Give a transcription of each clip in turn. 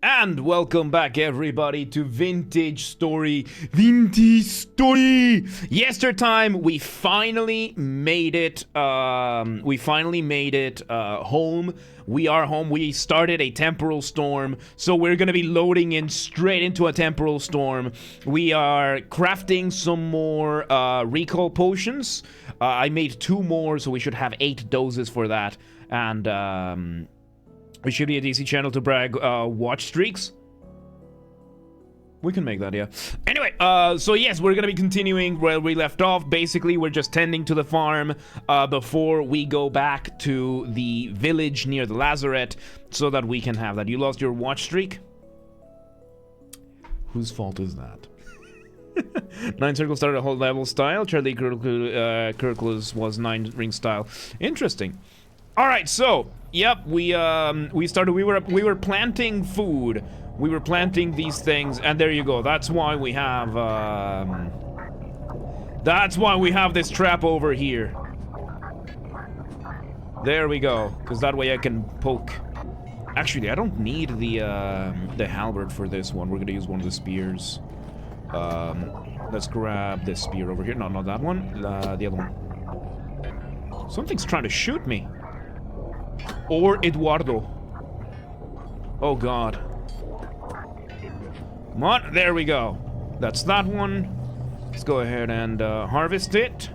And welcome back, everybody, to Vintage Story. Vintage Story! Yesterday time, we finally made it. Home. We are home. We started a temporal storm, so we're gonna be loading in straight into a temporal storm. We are crafting some more recall potions. I made 2 more, so we should have 8 doses for that. And we should be a DC channel to brag watch streaks. We can make that, yeah. Anyway, so yes, we're gonna be continuing where we left off. Basically, we're just tending to the farm before we go back to the village near the Lazaret so that we can have that. You lost your watch streak? Whose fault is that? 9 circles started a whole level style. Charlie Kirkles was 9 ring style. Interesting. All right, so yep, we were planting food. We were planting these things, and there you go. That's why we have this trap over here. There we go, because that way I can poke. Actually, I don't need the halberd for this one. We're gonna use one of the spears. Let's grab this spear over here. No, not that one. The other one. Something's trying to shoot me. Or Eduardo. Oh god. Come on, there we go. That's that one. Let's go ahead and harvest it.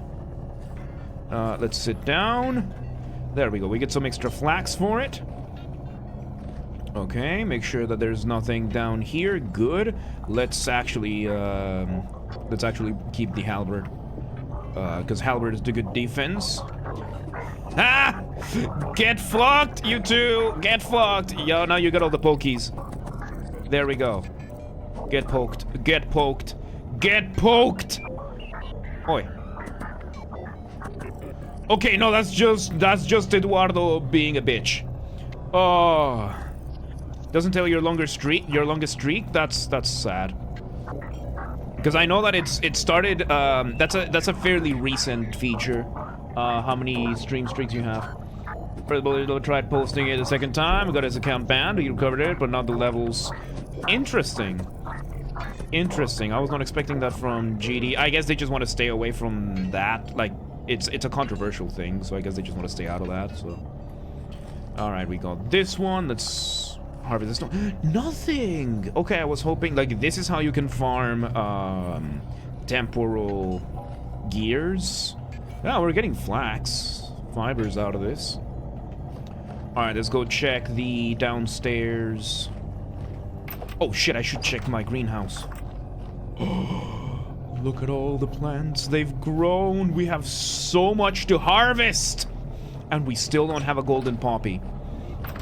Let's sit down. There we go. We get some extra flax for it. Okay, make sure that there's nothing down here. Good. Let's actually keep the halberd. Because halberd is the good defense. Ah! Get fucked, you two! Get fucked! Yo, now you got all the pokies. There we go. Get poked. Get poked. Get poked! Oi. Okay, no, that's just Eduardo being a bitch. Oh. Doesn't tell your longest streak? That's sad. Because I know that it started, that's a fairly recent feature. How many stream streaks you have. Probably tried posting it a second time, got his account banned, he recovered it, but not the levels. Interesting. Interesting. I was not expecting that from GD. I guess they just want to stay away from that. Like, it's a controversial thing, so I guess they just want to stay out of that, so. Alright, we got this one. Let's harvest this one. Nothing! Okay, I was hoping, like, this is how you can farm, temporal gears. Yeah, we're getting flax fibers out of this. Alright, let's go check the downstairs. Oh shit, I should check my greenhouse. Look at all the plants. They've grown. We have so much to harvest. And we still don't have a golden poppy.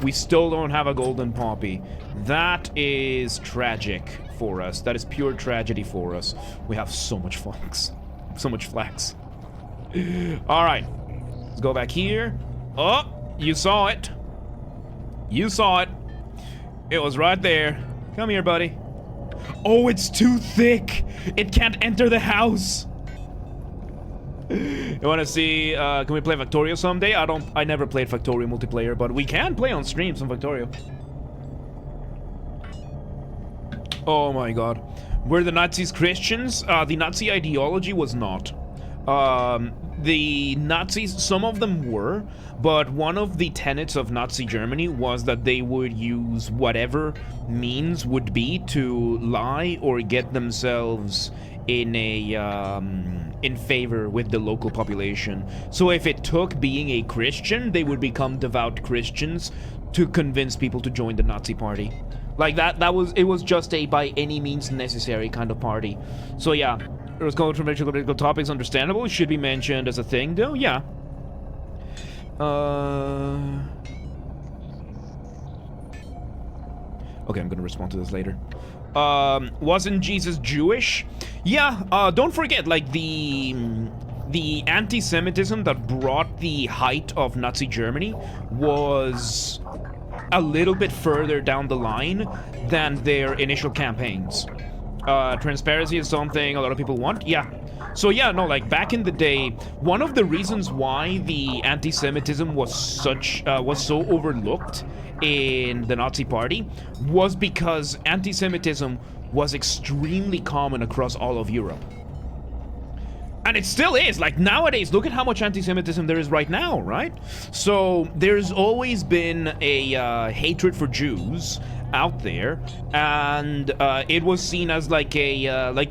We still don't have a golden poppy. That is tragic for us. That is pure tragedy for us. We have so much flax. So much flax. Alright, let's go back here. Oh, you saw it. You saw it. It was right there. Come here, buddy. Oh, it's too thick. It can't enter the house. You wanna see, can we play Factorio someday? I never played Factorio multiplayer, but we can play on stream some Factorio. Oh my god. Were the Nazis Christians? The Nazi ideology was not. The Nazis, some of them were, but one of the tenets of Nazi Germany was that they would use whatever means would be to lie or get themselves in favor with the local population. So if it took being a Christian, they would become devout Christians to convince people to join the Nazi party. Like it was just a by any means necessary kind of party. So yeah. It was called controversial political topics, understandable. It should be mentioned as a thing, though. Yeah. Okay, I'm gonna respond to this later. Wasn't Jesus Jewish? Yeah. Don't forget, like the anti-Semitism that brought the height of Nazi Germany was a little bit further down the line than their initial campaigns. Transparency is something a lot of people want. Yeah. So yeah, no, like back in the day, one of the reasons why the anti-Semitism was so overlooked in the Nazi Party was because anti-Semitism was extremely common across all of Europe. And it still is. Like, nowadays, look at how much anti-Semitism there is right now, right? So there's always been a hatred for Jews out there, and it was seen as like a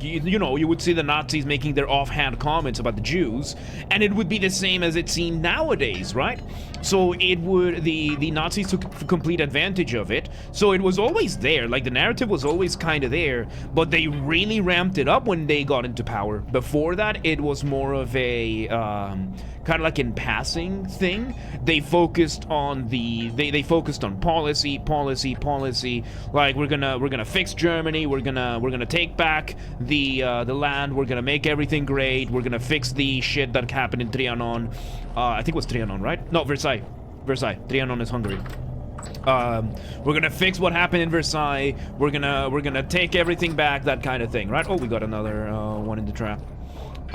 you know, you would see the Nazis making their offhand comments about the Jews, and it would be the same as it's seen nowadays, right? So it would, the Nazis took complete advantage of it. So it was always there, like the narrative was always kind of there, but they really ramped it up when they got into power. Before that, it was more of a kind of like in passing thing. They focused on they focused on policy. Like, we're gonna fix Germany. We're gonna take back the land. We're gonna make everything great. We're gonna fix the shit that happened in Trianon. I think it was Trianon, right? No, Versailles. Trianon is Hungary. We're gonna fix what happened in Versailles. We're gonna take everything back. That kind of thing, right? Oh, we got another one in the trap.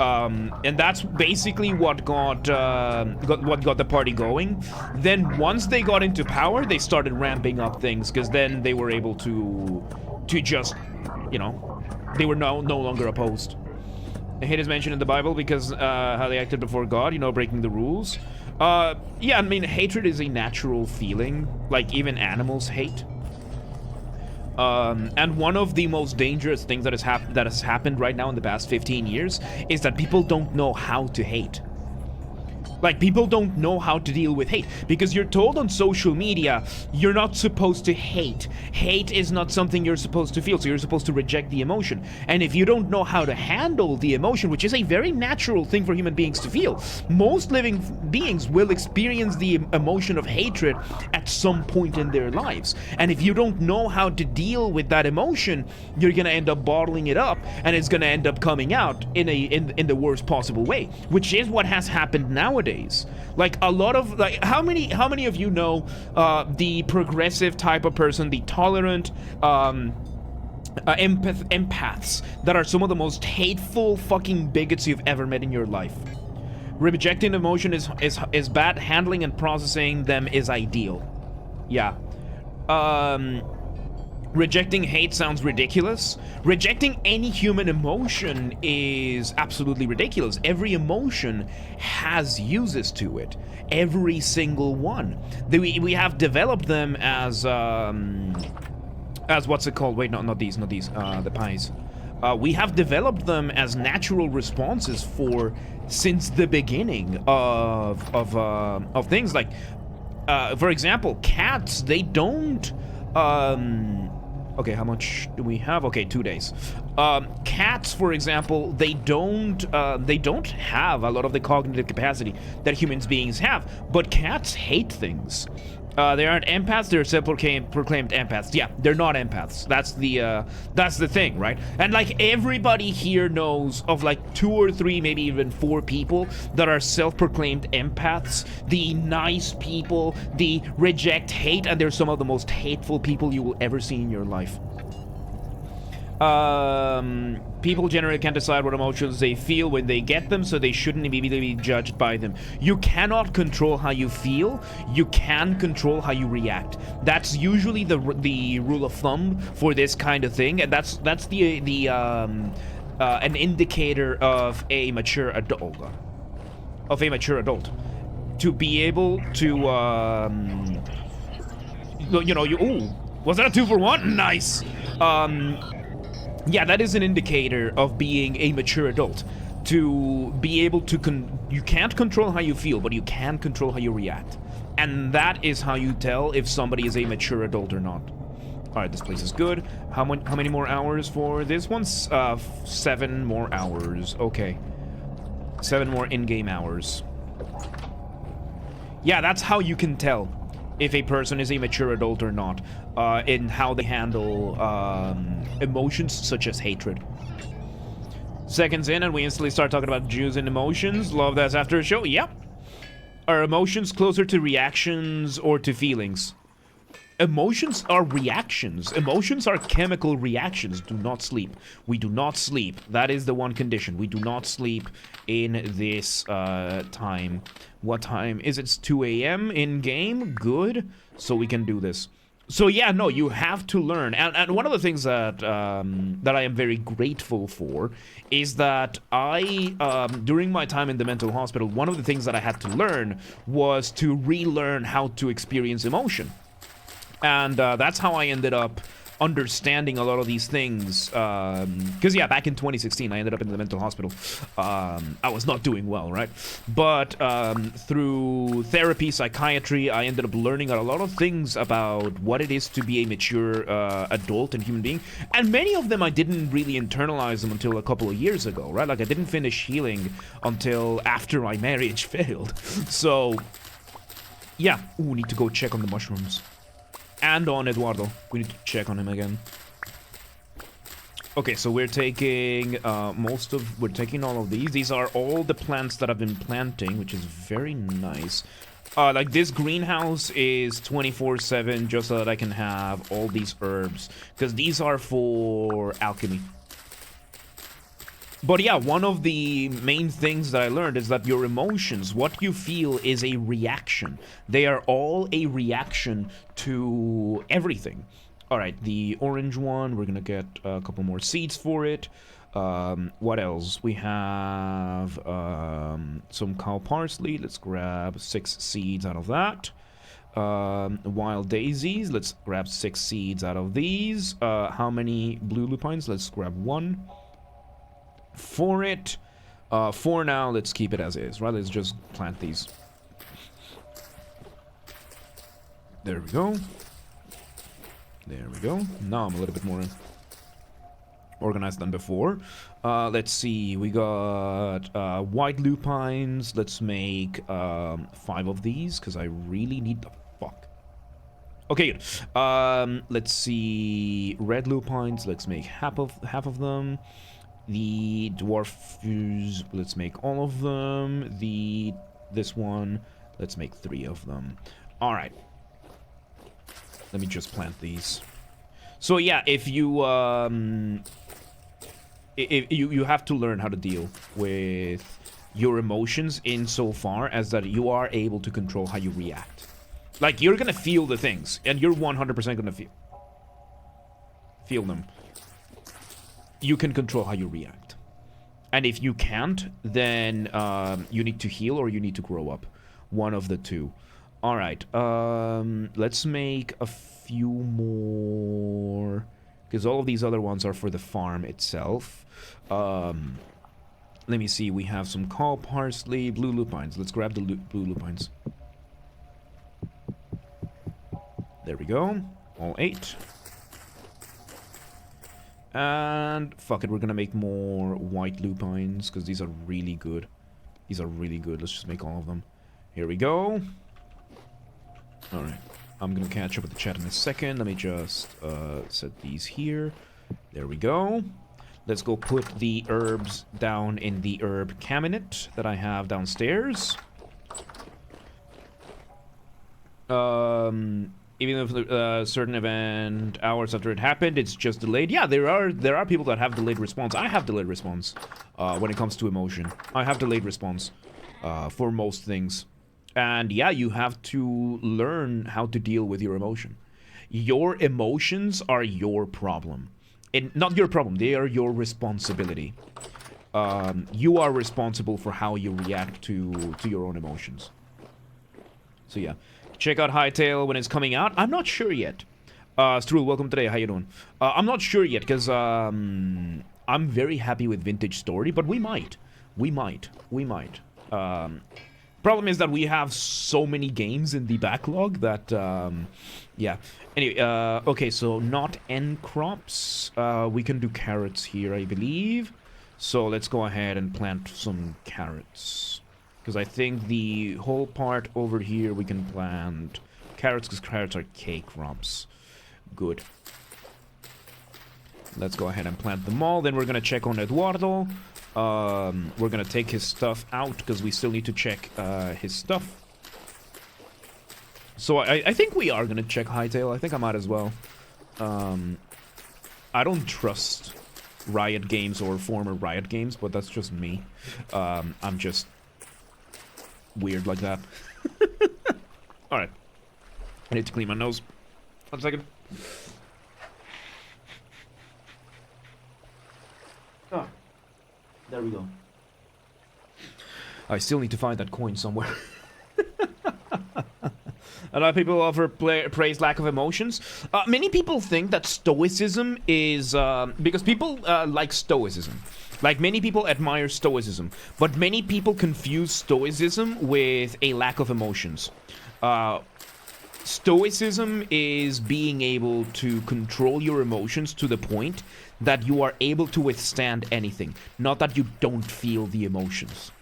And that's basically what got the party going. Then once they got into power, they started ramping up things, because then they were able to just, you know, they were no longer opposed. Hate is mentioned in the Bible because how they acted before God, you know, breaking the rules. Yeah, I mean, hatred is a natural feeling. Like, even animals hate. And one of the most dangerous things that has happened right now in the past 15 years is that people don't know how to hate. Like, people don't know how to deal with hate, because you're told on social media you're not supposed to hate. Hate is not something you're supposed to feel, so you're supposed to reject the emotion. And if you don't know how to handle the emotion, which is a very natural thing for human beings to feel, most living beings will experience the emotion of hatred at some point in their lives. And if you don't know how to deal with that emotion, you're gonna end up bottling it up, and it's gonna end up coming out in the worst possible way, which is what has happened nowadays. Like, a lot of, like, how many of you know the progressive type of person, the tolerant empaths that are some of the most hateful fucking bigots you've ever met in your life? Rejecting emotion is bad. Handling and processing them is ideal. Yeah. Rejecting hate sounds ridiculous. Rejecting any human emotion is absolutely ridiculous. Every emotion has uses to it. Every single one. We have developed them as what's it called? Wait, not these, the pies. We have developed them as natural responses since the beginning of things. Like, for example, cats, they don't, okay, how much do we have? Okay, 2 days. Cats, for example, they don't have a lot of the cognitive capacity that human beings have, but cats hate things. They aren't empaths, they're self-proclaimed empaths. Yeah, they're not empaths. That's the thing, right? And like, everybody here knows of like 2 or 3, maybe even 4 people that are self-proclaimed empaths. The nice people, the reject hate, and they're some of the most hateful people you will ever see in your life. People generally can't decide what emotions they feel when they get them, so they shouldn't immediately be judged by them. You cannot control how you feel. You can control how you react. That's usually the rule of thumb for this kind of thing, and that's an indicator of a mature adult. To be able to, you know, ooh, was that a 2 for 1? Nice. Yeah, that is an indicator of being a mature adult. To be able to you can't control how you feel, but you can control how you react. And that is how you tell if somebody is a mature adult or not. Alright, this place is good. How many more hours for this one? 7 more hours. Okay. 7 more in-game hours. Yeah, that's how you can tell if a person is a mature adult or not, in how they handle emotions such as hatred. Seconds in and we instantly start talking about Jews and emotions. Love that after a show. Yep. Are emotions closer to reactions or to feelings? Emotions are reactions. Emotions are chemical reactions. Do not sleep. We do not sleep. That is the one condition. We do not sleep in this time. What time is it? It's 2 a.m. in game. Good. So we can do this. So yeah, no, you have to learn. And one of the things that that I am very grateful for is that during my time in the mental hospital, one of the things that I had to learn was to relearn how to experience emotion. And that's how I ended up understanding a lot of these things. Because, yeah, back in 2016, I ended up in the mental hospital. I was not doing well, right? But through therapy, psychiatry, I ended up learning a lot of things about what it is to be a mature adult and human being. And many of them, I didn't really internalize them until a couple of years ago, right? Like, I didn't finish healing until after my marriage failed. So, yeah. Ooh, we need to go check on the mushrooms. And on Eduardo. We need to check on him again. Okay, so we're taking we're taking all of these. These are all the plants that I've been planting, which is very nice. Like this greenhouse is 24/7 just so that I can have all these herbs. Because these are for alchemy. But yeah, one of the main things that I learned is that your emotions, what you feel, is a reaction. They are all a reaction to everything. All right, the orange one, we're gonna get a couple more seeds for it. What else? We have some cow parsley. Let's grab 6 seeds out of that. Wild daisies. Let's grab 6 seeds out of these. How many blue lupines? Let's grab 1. For it, for now, let's keep it as is, right? Let's just plant these. There we go. There we go. Now I'm a little bit more organized than before. Let's see. We got white lupines. Let's make 5 of these because I really need the fuck. Okay, good. Let's see. Red lupines. Let's make half of them. The dwarf fuse, let's make all of them. This one, let's make 3 of them. All right. Let me just plant these. So yeah, if you you have to learn how to deal with your emotions insofar as that you are able to control how you react. Like you're gonna feel the things, and you're 100% gonna feel them. You can control how you react. And if you can't, then you need to heal or you need to grow up. One of the two. Alright, let's make a few more. Because all of these other ones are for the farm itself. Let me see, we have some cow parsley, blue lupines. Let's grab the blue lupines. There we go. All 8. And fuck it, we're gonna make more white lupines because these are really good. These are really good. Let's just make all of them. Here we go. Alright. I'm gonna catch up with the chat in a second. Let me just set these here. There we go. Let's go put the herbs down in the herb cabinet that I have downstairs. Even if a certain event hours after it happened, it's just delayed. Yeah, there are people that have delayed response. I have delayed response when it comes to emotion. I have delayed response for most things. And yeah, you have to learn how to deal with your emotion. Your emotions are your problem. Not your problem, they are your responsibility. You are responsible for how you react to your own emotions. So yeah. Check out Hightail when it's coming out. I'm not sure yet. Strul, welcome today. How you doing? I'm not sure yet because I'm very happy with Vintage Story, but we might. Problem is that we have so many games in the backlog that, yeah. Anyway, okay, so not N crops. We can do carrots here, I believe. So let's go ahead and plant some carrots. Because I think the whole part over here we can plant carrots, because carrots are K crops. Good. Let's go ahead and plant them all. Then we're going to check on Eduardo. We're going to take his stuff out, because we still need to check his stuff. So I think we are gonna check Hightail. I think I might as well. I don't trust Riot Games or former Riot Games, but that's just me. I'm just weird like that. Alright. I need to clean my nose. 1 second. Ah. There we go. I still need to find that coin somewhere. A lot of people offer praise lack of emotions. Many people think that stoicism is... because people like stoicism. Like, many people admire stoicism. But many people confuse stoicism with a lack of emotions. Stoicism is being able to control your emotions to the point that you are able to withstand anything. Not that you don't feel the emotions.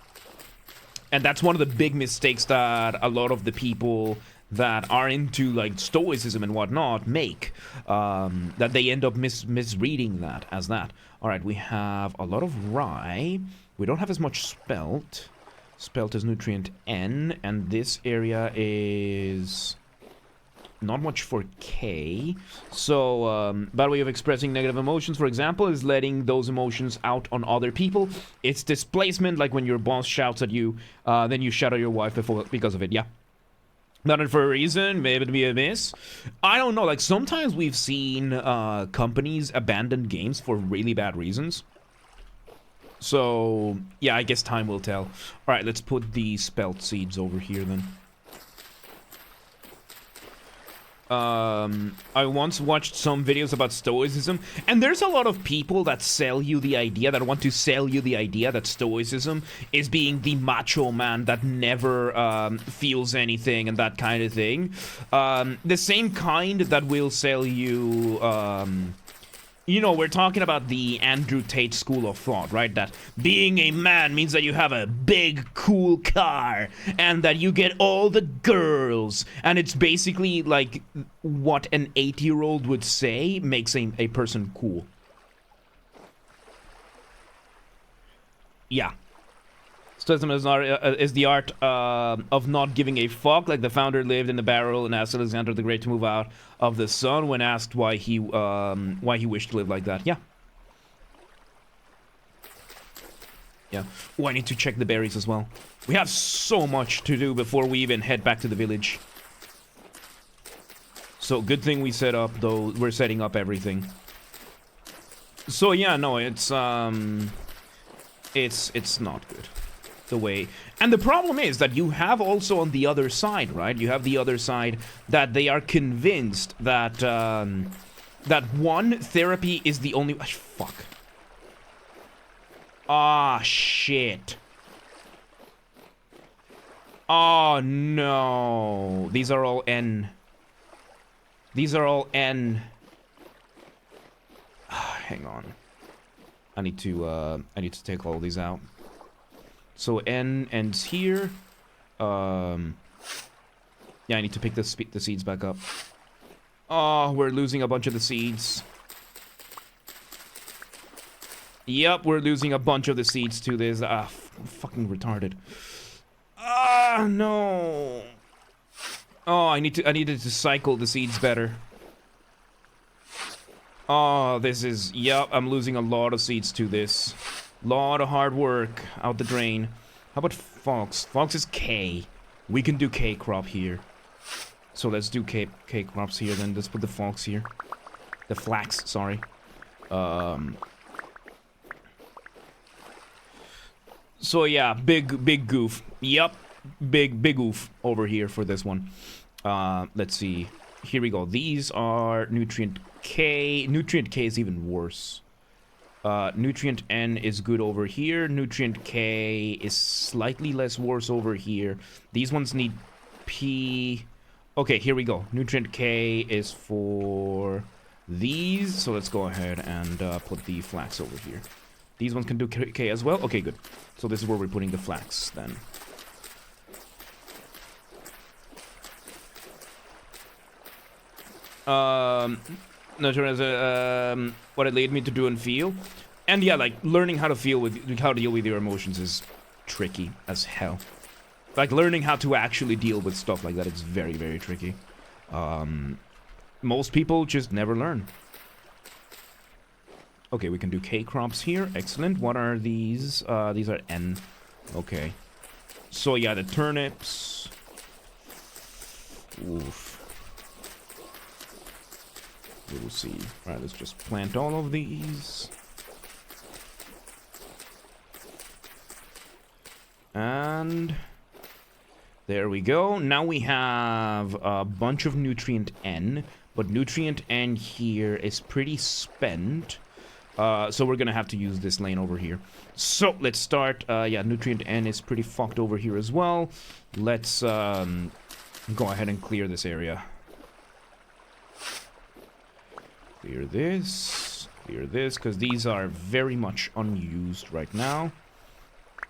And that's one of the big mistakes that a lot of the people that are into, like, stoicism and whatnot make. That they end up misreading that as that. Alright, we have a lot of rye. We don't have as much spelt. Spelt is nutrient N. And this area is... not much for K. So, bad way of expressing negative emotions, for example, is letting those emotions out on other people. It's displacement, like when your boss shouts at you, then you shout at your wife because of it, yeah. Done it for a reason, maybe to be a miss. I don't know, like, sometimes we've seen companies abandon games for really bad reasons. So, yeah, I guess time will tell. Alright, let's put the spelt seeds over here then. I once watched some videos about stoicism, and there's a lot of people that sell you the idea, that want to sell you the idea that stoicism is being the macho man that never feels anything and that kind of thing. The same kind that will sell you, you know, we're talking about the Andrew Tate school of thought, right? That being a man means that you have a big, cool car, and that you get all the girls. And it's basically like what an 8-year-old would say makes a person cool. Yeah. Stoicism is the art of not giving a fuck, like the founder lived in the barrel and asked Alexander the Great to move out of the sun when asked why he wished to live like that. Yeah. Yeah. Oh, I need to check the berries as well. We have so much to do before we even head back to the village. So, good thing we set up, though. We're setting up everything. So, yeah, no, it's not good. The way. And the problem is that you have also on the other side, right? You have the other side that they are convinced that that one, therapy is the only... fuck. Ah, shit. Oh, no. These are all N. These are all N. Hang on. I need to take all these out. So N ends here. Yeah, I need to pick the seeds back up. Oh, we're losing a bunch of the seeds. Yep, we're losing a bunch of the seeds to this. Fucking retarded. No. Oh, I needed to cycle the seeds better. Oh, this is... Yep, I'm losing a lot of seeds to this. Lot of hard work out the drain. How about Fox? Fox is K. We can do K crop here. So let's do K crops here then. Let's put the Fox here. The flax, sorry. So yeah, big goof. Yup. Big oof over here for this one. Let's see. Here we go. These are nutrient K. Nutrient K is even worse. Nutrient N is good over here. Nutrient K is slightly less worse over here. These ones need P. Okay, here we go. Nutrient K is for these. So let's go ahead and put the flax over here. These ones can do K as well. Okay, good. So this is where we're putting the flax then. Not sure as what it led me to do and feel. And yeah, like learning how to deal with your emotions is tricky as hell. Like, learning how to actually deal with stuff like that, it's very, very tricky. Most people just never learn. Okay, we can do K crops here. Excellent. What are these? These are N. Okay. So, yeah, the turnips. Oof. We'll see. Alright, let's just plant all of these. And there we go. Now we have a bunch of nutrient N, but nutrient N here is pretty spent. So we're gonna have to use this lane over here. So let's start. Yeah, nutrient N is pretty fucked over here as well. Let's go ahead and clear this area. Clear this, because these are very much unused right now.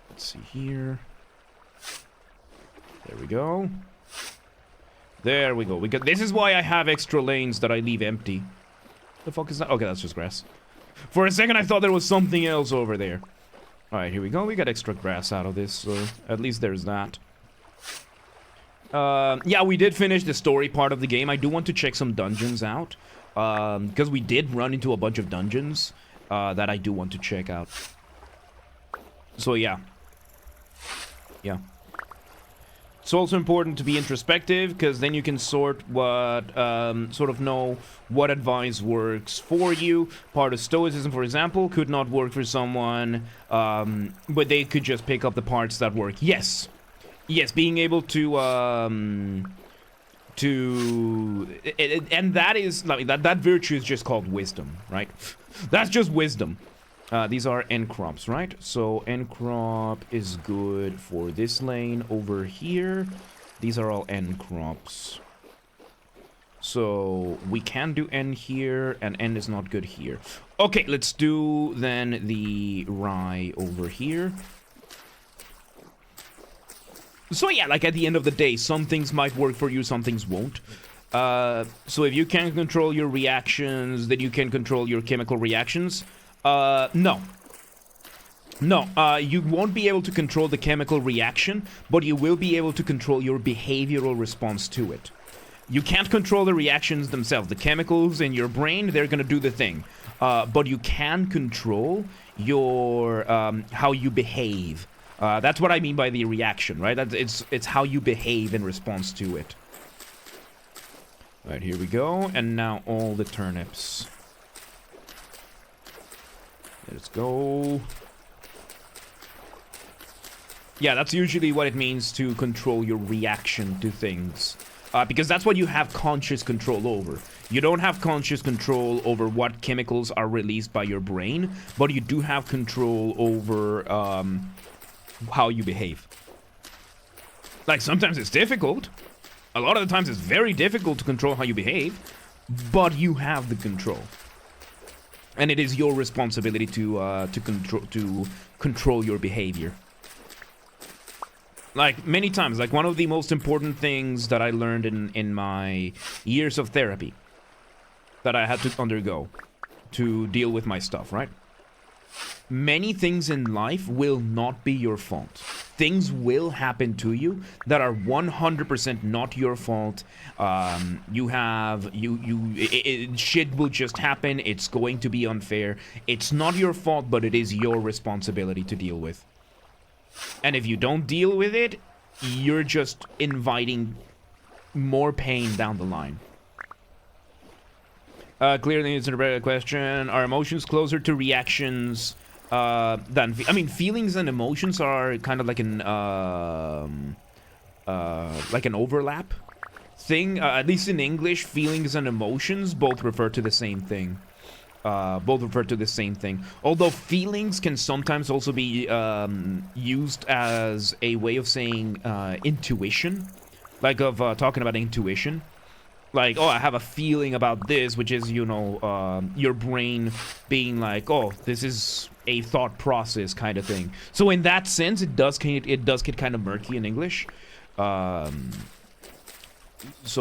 Let's see here. There we go. There we go. This is why I have extra lanes that I leave empty. The fuck is that? Okay, that's just grass. For a second, I thought there was something else over there. Alright, here we go. We got extra grass out of this, so at least there's that. Yeah, we did finish the story part of the game. I do want to check some dungeons out. Because we did run into a bunch of dungeons that I do want to check out. So, yeah. Yeah. It's also important to be introspective, because then you can sort of know what advice works for you. Part of Stoicism, for example, could not work for someone, but they could just pick up the parts that work. Yes. Yes, being able to, and that is, like, that virtue is just called wisdom, right? That's just wisdom. These are N crops, right? So N crop is good for this lane over here. These are all N crops. So we can do N here, and N is not good here. Okay, let's do then the rye over here. So yeah, like at the end of the day, some things might work for you, some things won't. So if you can control your reactions, then you can control your chemical reactions. No. No, you won't be able to control the chemical reaction, but you will be able to control your behavioral response to it. You can't control the reactions themselves. The chemicals in your brain, they're gonna do the thing. But you can control your, how you behave. That's what I mean by the reaction, right? It's how you behave in response to it. Alright, here we go. And now all the turnips. Let's go. Yeah, that's usually what it means to control your reaction to things. Because that's what you have conscious control over. You don't have conscious control over what chemicals are released by your brain, but you do have control over how you behave. Like, sometimes it's difficult. A lot of the times it's very difficult to control how you behave, but you have the control. And it is your responsibility to control your behavior. Like, many times, like, one of the most important things that I learned in my years of therapy that I had to undergo to deal with my stuff, right? Many things in life will not be your fault. Things will happen to you that are 100% not your fault. Shit will just happen. It's going to be unfair. It's not your fault, but it is your responsibility to deal with. And if you don't deal with it, you're just inviting more pain down the line. Clearly, it's a question. Are emotions closer to reactions than... I mean, feelings and emotions are kind of like an overlap thing. At least in English, feelings and emotions both refer to the same thing. Although feelings can sometimes also be used as a way of saying intuition. Like of talking about intuition. Like, oh, I have a feeling about this, which is, you know, your brain being like, oh, this is a thought process kind of thing. So in that sense, it does get kind of murky in English. So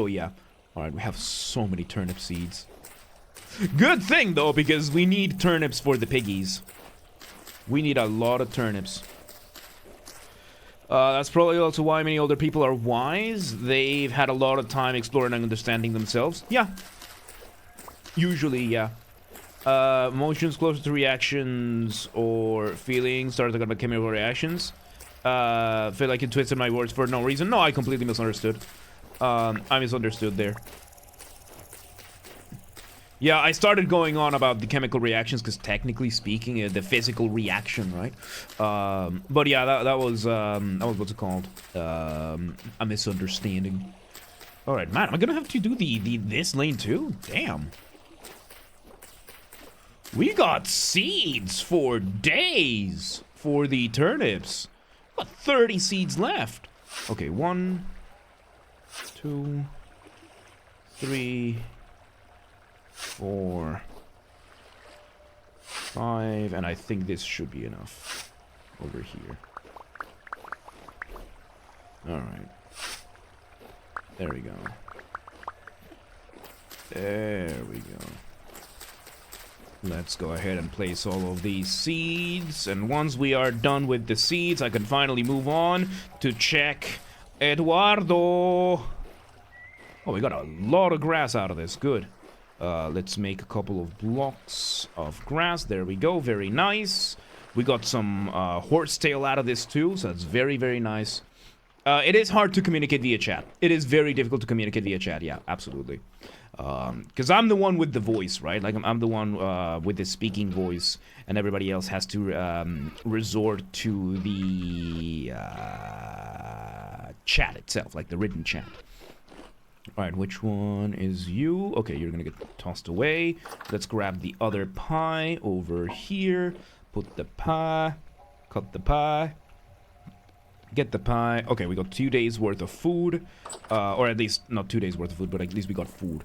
yeah. Alright, we have so many turnip seeds. Good thing, though, because we need turnips for the piggies. We need a lot of turnips. That's probably also why many older people are wise. They've had a lot of time exploring and understanding themselves. Yeah. Usually, yeah. Emotions closer to reactions or feelings started to get chemical reactions. Feel like you twisted my words for no reason. No, I completely misunderstood. I misunderstood there. Yeah, I started going on about the chemical reactions because technically speaking, the physical reaction, right? But yeah, that was what's it called? A misunderstanding. All right, man, am I gonna have to do this lane too? Damn. We got seeds for days for the turnips. Got 30 seeds left. Okay, 1, 2, 3, 4, 5, and I think this should be enough over here. Alright. There we go. There we go. Let's go ahead and place all of these seeds, and once we are done with the seeds, I can finally move on to check Eduardo. Oh, we got a lot of grass out of this. Good. Let's make a couple of blocks of grass. There we go. Very nice. We got some horsetail out of this too, so that's very, very nice. It is hard to communicate via chat. It is very difficult to communicate via chat. Yeah, absolutely. Because I'm the one with the voice, right? Like, I'm the one with the speaking voice, and everybody else has to resort to the chat itself, like the written chat. Alright, which one is you? Okay, you're gonna get tossed away. Let's grab the other pie over here. Put the pie. Cut the pie. Get the pie. Okay, we got 2 days worth of food. Or at least, not 2 days worth of food, but at least we got food.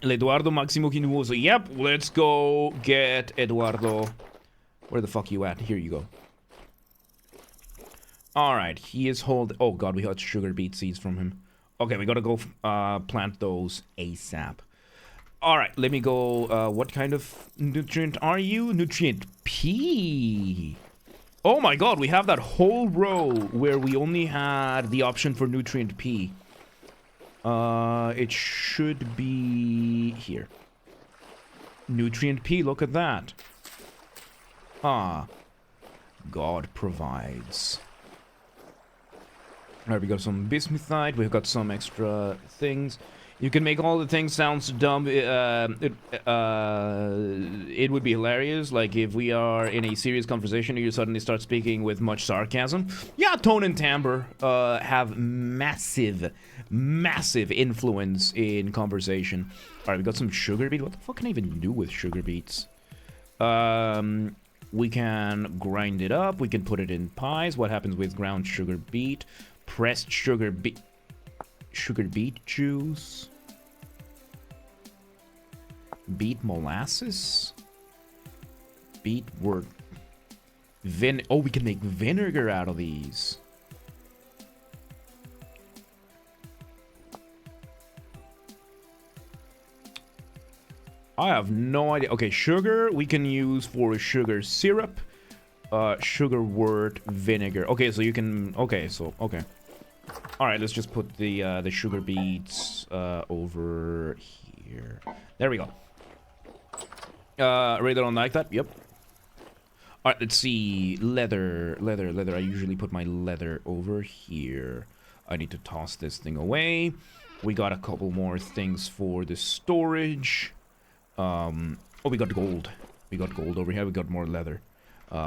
Eduardo Maximo Kinuoso. Yep, let's go get Eduardo. Where the fuck you at? Here you go. Alright, he is holding... Oh god, we got sugar beet seeds from him. Okay, we gotta go plant those ASAP. Alright, let me go... what kind of nutrient are you? Nutrient P. Oh my god, we have that whole row where we only had the option for nutrient P. It should be here. Nutrient P, look at that. Ah. God provides. Alright, we got some bismuthite, we've got some extra things. You can make all the things sound so dumb. It would be hilarious, like if we are in a serious conversation and you suddenly start speaking with much sarcasm. Yeah, tone and timbre have massive influence in conversation. Alright, we got some sugar beet. What the fuck can I even do with sugar beets? We can grind it up. We can put it in pies. What happens with ground sugar beet? Pressed sugar beet juice. Beet molasses. Beet wort. Oh, we can make vinegar out of these. I have no idea. Okay, sugar we can use for sugar syrup. Sugar wort vinegar. Okay, so you can... Okay, so... Okay. Alright, let's just put the sugar beets over here. There we go. Really don't like that? Yep. Alright, let's see. Leather. I usually put my leather over here. I need to toss this thing away. We got a couple more things for the storage. Oh, we got gold. We got gold over here. We got more leather.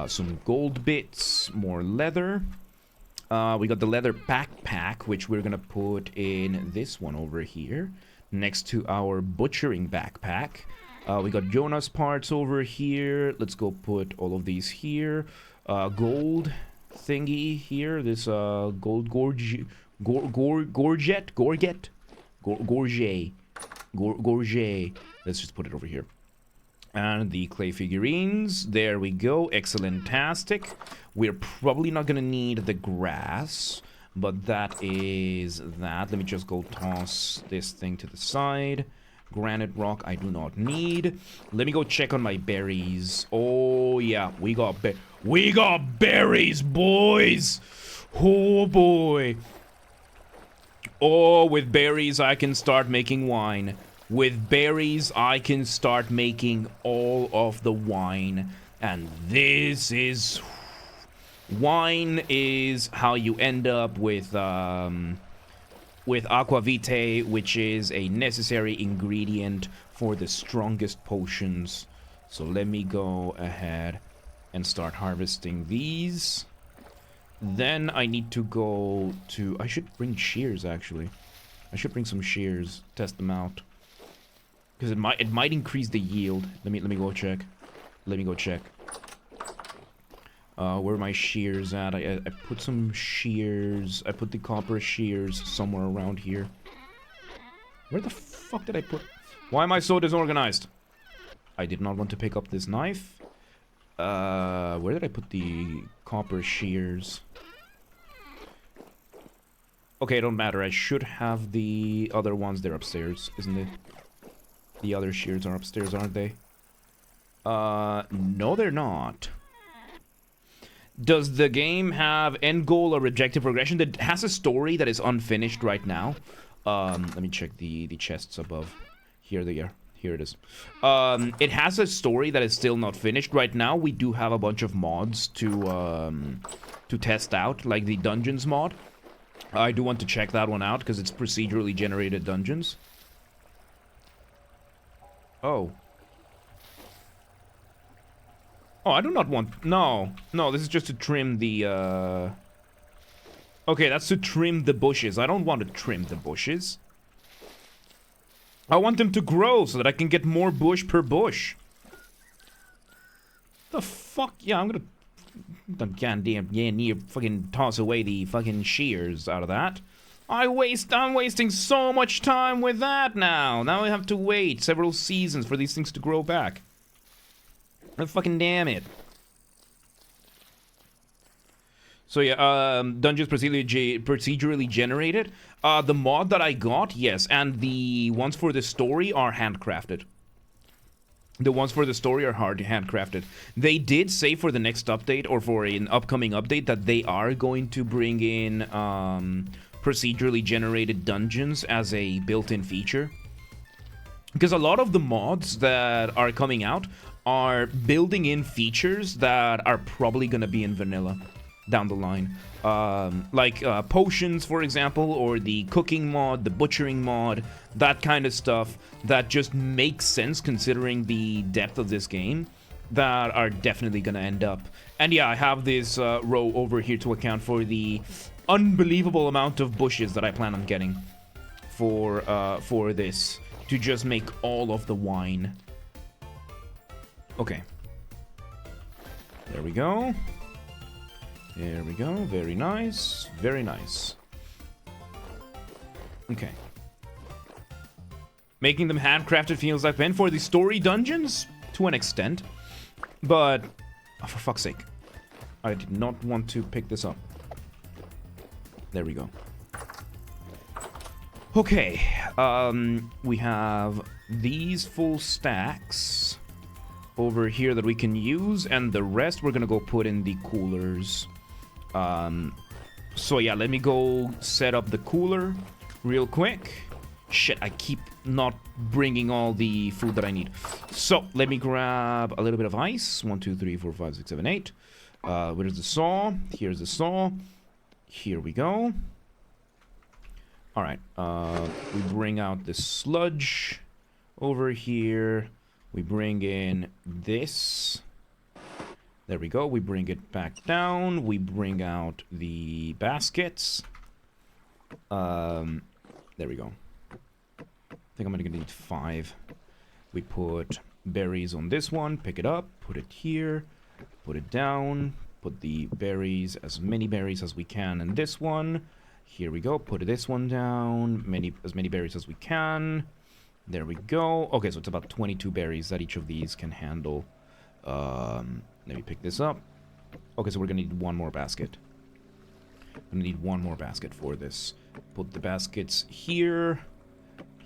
Some gold bits. More leather. We got the leather backpack, which we're gonna put in this one over here, next to our butchering backpack. We got Jonas parts over here. Let's go put all of these here. Gold thingy here. This gold gorget. Let's just put it over here. And the clay figurines. There we go. Excellent-tastic. We're probably not gonna need the grass, but that is that. Let me just go toss this thing to the side. Granite rock I do not need. Let me go check on my berries. Oh yeah, we got berries, boys. Oh boy. Oh, with berries I can start making wine. With berries I can start making all of the wine. And this is... Wine is how you end up with aquavitae, which is a necessary ingredient for the strongest potions. So let me go ahead and start harvesting these. Then I need to go to... I should bring shears, actually. I should bring some shears, test them out. Because it might increase the yield. Let me go check. Let me go check. Where are my shears at? I put some shears. I put the copper shears somewhere around here. Where the fuck did I put... Why am I so disorganized? I did not want to pick up this knife. Where did I put the copper shears? Okay, it don't matter. I should have the other ones. They're upstairs, isn't it? The other shears are upstairs, aren't they? No, they're not. Does the game have end goal or objective progression? That has a story that is unfinished right now. Let me check the chests above. Here they are. Here it is. It has a story that is still not finished right now. We do have a bunch of mods to test out, like the dungeons mod. I do want to check that one out because it's procedurally generated dungeons. Oh. Oh, I do not want... No. No, this is just to trim the, Okay, that's to trim the bushes. I don't want to trim the bushes. I want them to grow so that I can get more bush per bush. The fuck? Yeah, I'm gonna... Goddamn, yeah, need to fucking toss away the fucking shears out of that. I'm wasting so much time with that now. Now I have to wait several seasons for these things to grow back. Oh, fucking damn it. So yeah, dungeons procedurally generated. The mod that I got, yes, and the ones for the story are handcrafted. The ones for the story are handcrafted. They did say for the next update, or for an upcoming update, that they are going to bring in procedurally generated dungeons as a built-in feature. Because a lot of the mods that are coming out are building in features that are probably going to be in vanilla down the line. Like potions, for example, or the cooking mod, the butchering mod, that kind of stuff that just makes sense considering the depth of this game, that are definitely going to end up. And yeah, I have this row over here to account for the unbelievable amount of bushes that I plan on getting for this, to just make all of the wine. Okay. There we go. There we go. Very nice. Very nice. Okay. Making them handcrafted feels like pen for the story dungeons? To an extent. But, oh, for fuck's sake. I did not want to pick this up. There we go. Okay. We have these full stacks over here that we can use, and the rest we're gonna go put in the coolers. So yeah, let me go set up the cooler real quick. Shit, I keep not bringing all the food that I need. So let me grab a little bit of ice. 1, 2, 3, 4, 5, 6, 7, 8. Where's the saw? Here's the saw. Here we go. All right. We bring out the sludge over here. We bring in this. There we go. We bring it back down. We bring out the baskets. There we go. I think I'm gonna need 5. We put berries on this one. Pick it up. Put it here. Put it down. Put the berries, as many berries as we can in this one. Here we go. Put this one down. As many berries as we can. There we go. Okay, so it's about 22 berries that each of these can handle. Let me pick this up. Okay, so we're gonna need one more basket. I'm gonna need one more basket for this. Put the baskets here.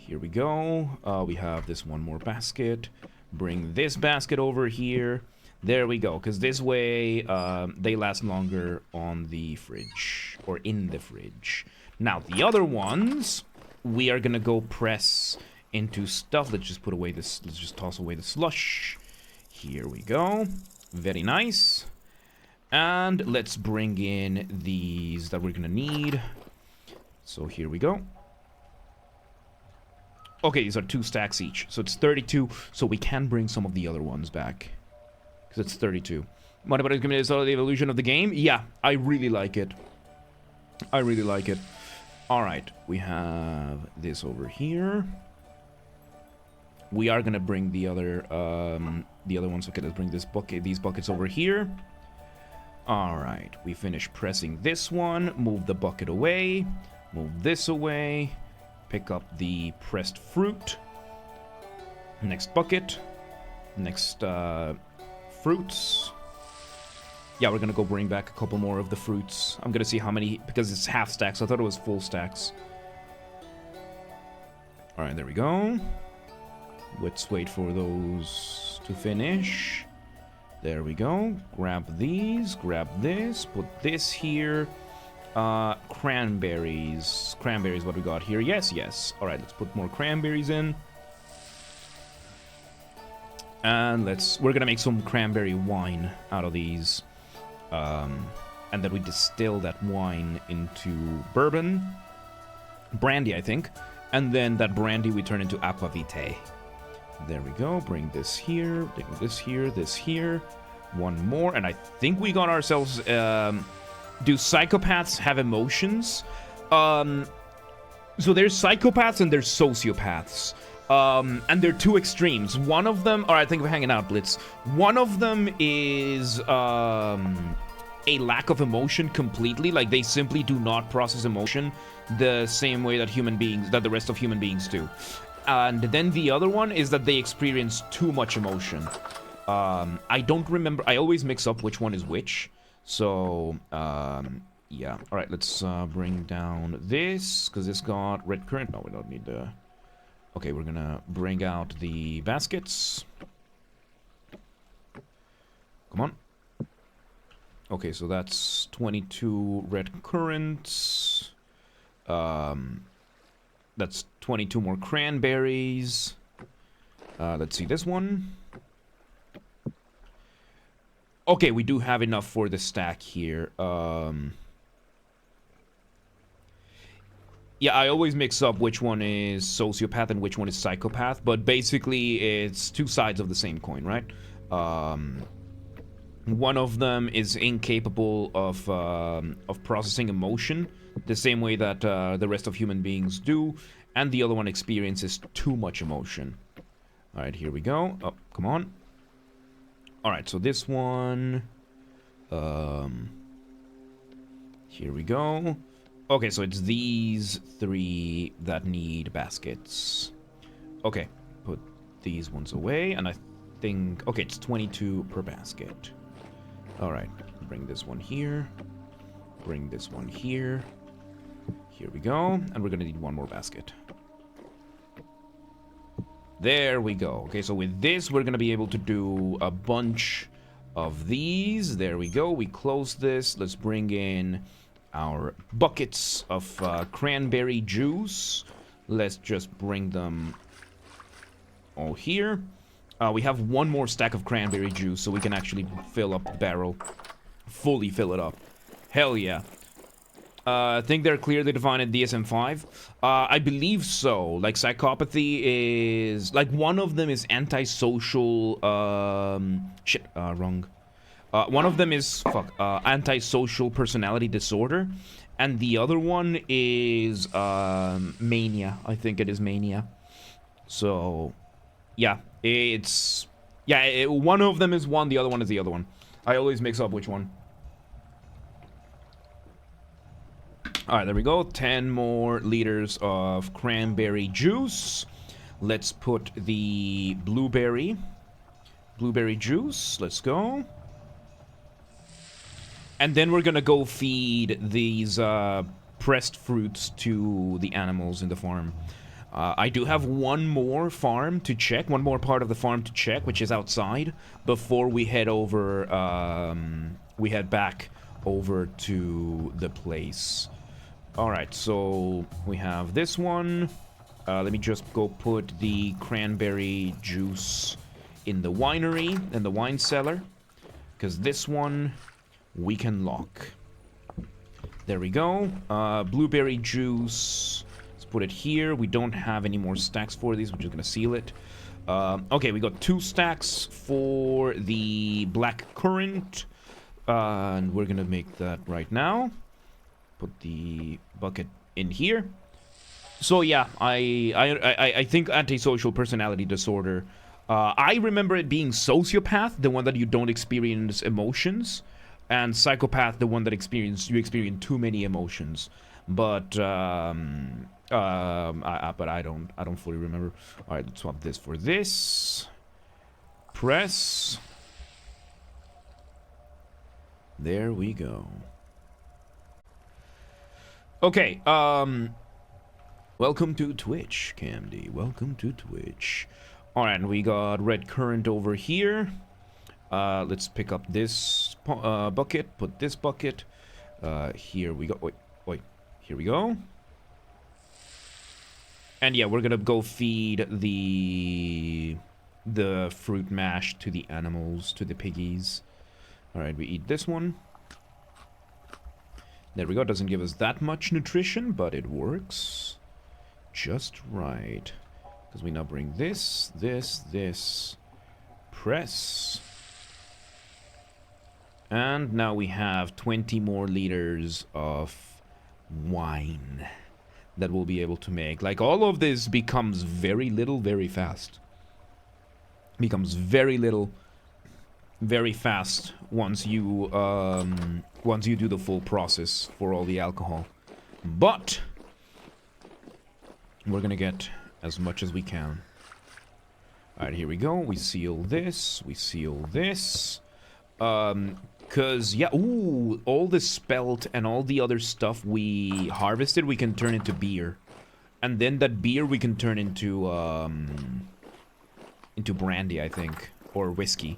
Here we go. We have this one more basket. Bring this basket over here. There we go, because this way they last longer on the fridge, or in the fridge. Now, the other ones, we are gonna go press into stuff. Let's just put away this, let's just toss away the slush. Here we go. Very nice. And let's bring in these that we're gonna need. So here we go. Okay, these are 2 stacks each, so it's 32, so we can bring some of the other ones back. Because it's 32. What about the evolution of the game? Yeah, I really like it. I really like it. Alright, we have this over here. We are gonna bring the other ones. Okay, let's bring these buckets over here. Alright, we finish pressing this one. Move the bucket away. Move this away. Pick up the pressed fruit. Next bucket. Next, fruits. Yeah, we're gonna go bring back a couple more of the fruits. I'm gonna see how many, because it's half stacks. I thought it was full stacks. Alright, there we go. Let's wait for those to finish. There we go. Grab these, grab this, put this here. Cranberries. Cranberries, what we got here? Yes, yes. Alright, let's put more cranberries in. And we're gonna make some cranberry wine out of these. And then we distill that wine into bourbon. Brandy, I think. And then that brandy we turn into aquavitae. There we go. Bring this here. Bring this here. This here. One more. And I think we got ourselves... do psychopaths have emotions? So there's psychopaths and there's sociopaths. And they're 2 extremes. One of them... Alright, thank you for hanging out, Blitz. One of them is... a lack of emotion completely. Like, they simply do not process emotion the same way that the rest of human beings do. And then the other one is that they experience too much emotion. I don't remember. I always mix up which one is which. So, yeah. Alright, let's bring down this, because this got red current. No, we don't need the... Okay, we're gonna bring out the baskets. Come on. Okay, so that's 22 red currants. That's 22 more cranberries. Let's see this one. Okay, we do have enough for the stack here. Yeah, I always mix up which one is sociopath and which one is psychopath, but basically it's 2 sides of the same coin, right? One of them is incapable of processing emotion the same way that the rest of human beings do, and the other one experiences too much emotion. Alright, here we go. Oh, come on. Alright, so this one... here we go. Okay, so it's these 3 that need baskets. Okay, put these ones away, and I think... Okay, it's 22 per basket. Alright, bring this one here. Bring this one here. Here we go. And we're gonna need 1 more basket. There we go. Okay, so with this, we're gonna be able to do a bunch of these. There we go. We close this. Let's bring in our buckets of cranberry juice. Let's just bring them all here. We have 1 more stack of cranberry juice, so we can actually fill up the barrel. Fully fill it up. Hell yeah. I think they're clearly defined in DSM-5. I believe so. Like, psychopathy is... Like, one of them is antisocial... wrong. One of them is... antisocial personality disorder. And the other one is... mania. I think it is mania. So... Yeah, it's... Yeah, one of them is one, the other one is the other one. I always mix up which one. Alright, there we go. 10 more liters of cranberry juice. Let's put the blueberry juice. Let's go. And then we're gonna go feed these pressed fruits to the animals in the farm. I do have one more farm to check, one more part of the farm to check, which is outside, before we head over, we head back over to the place. Alright, so we have this one. Let me just go put the cranberry juice in the winery, in the wine cellar, because this one we can lock. There we go. Blueberry juice. Let's put it here. We don't have any more stacks for these. We're just gonna seal it. Okay, we got 2 stacks for the black currant. And we're gonna make that right now. Put the bucket in here. So yeah, I think antisocial personality disorder. I remember it being sociopath, the one that you don't experience emotions, and psychopath, the one that you experience too many emotions. But I don't fully remember. All right, let's swap this for this. Press. There we go. Okay, welcome to Twitch, Camdy. Welcome to Twitch. Alright, we got red currant over here. Let's pick up this bucket, put this bucket. Here we go. Wait. Here we go. And yeah, we're gonna go feed the fruit mash to the animals, to the piggies. Alright, we eat this one. There we go. Doesn't give us that much nutrition, but it works just right. Because we now bring this, press. And now we have 20 more liters of wine that we'll be able to make. Like, all of this becomes very little, very fast. Becomes very little, very fast once you do the full process for all the alcohol. But we're gonna get as much as we can. Alright, here we go. We seal this. We seal this. Cause, yeah, ooh, all the spelt and all the other stuff we harvested, we can turn into beer. And then that beer we can turn into brandy, I think. Or whiskey.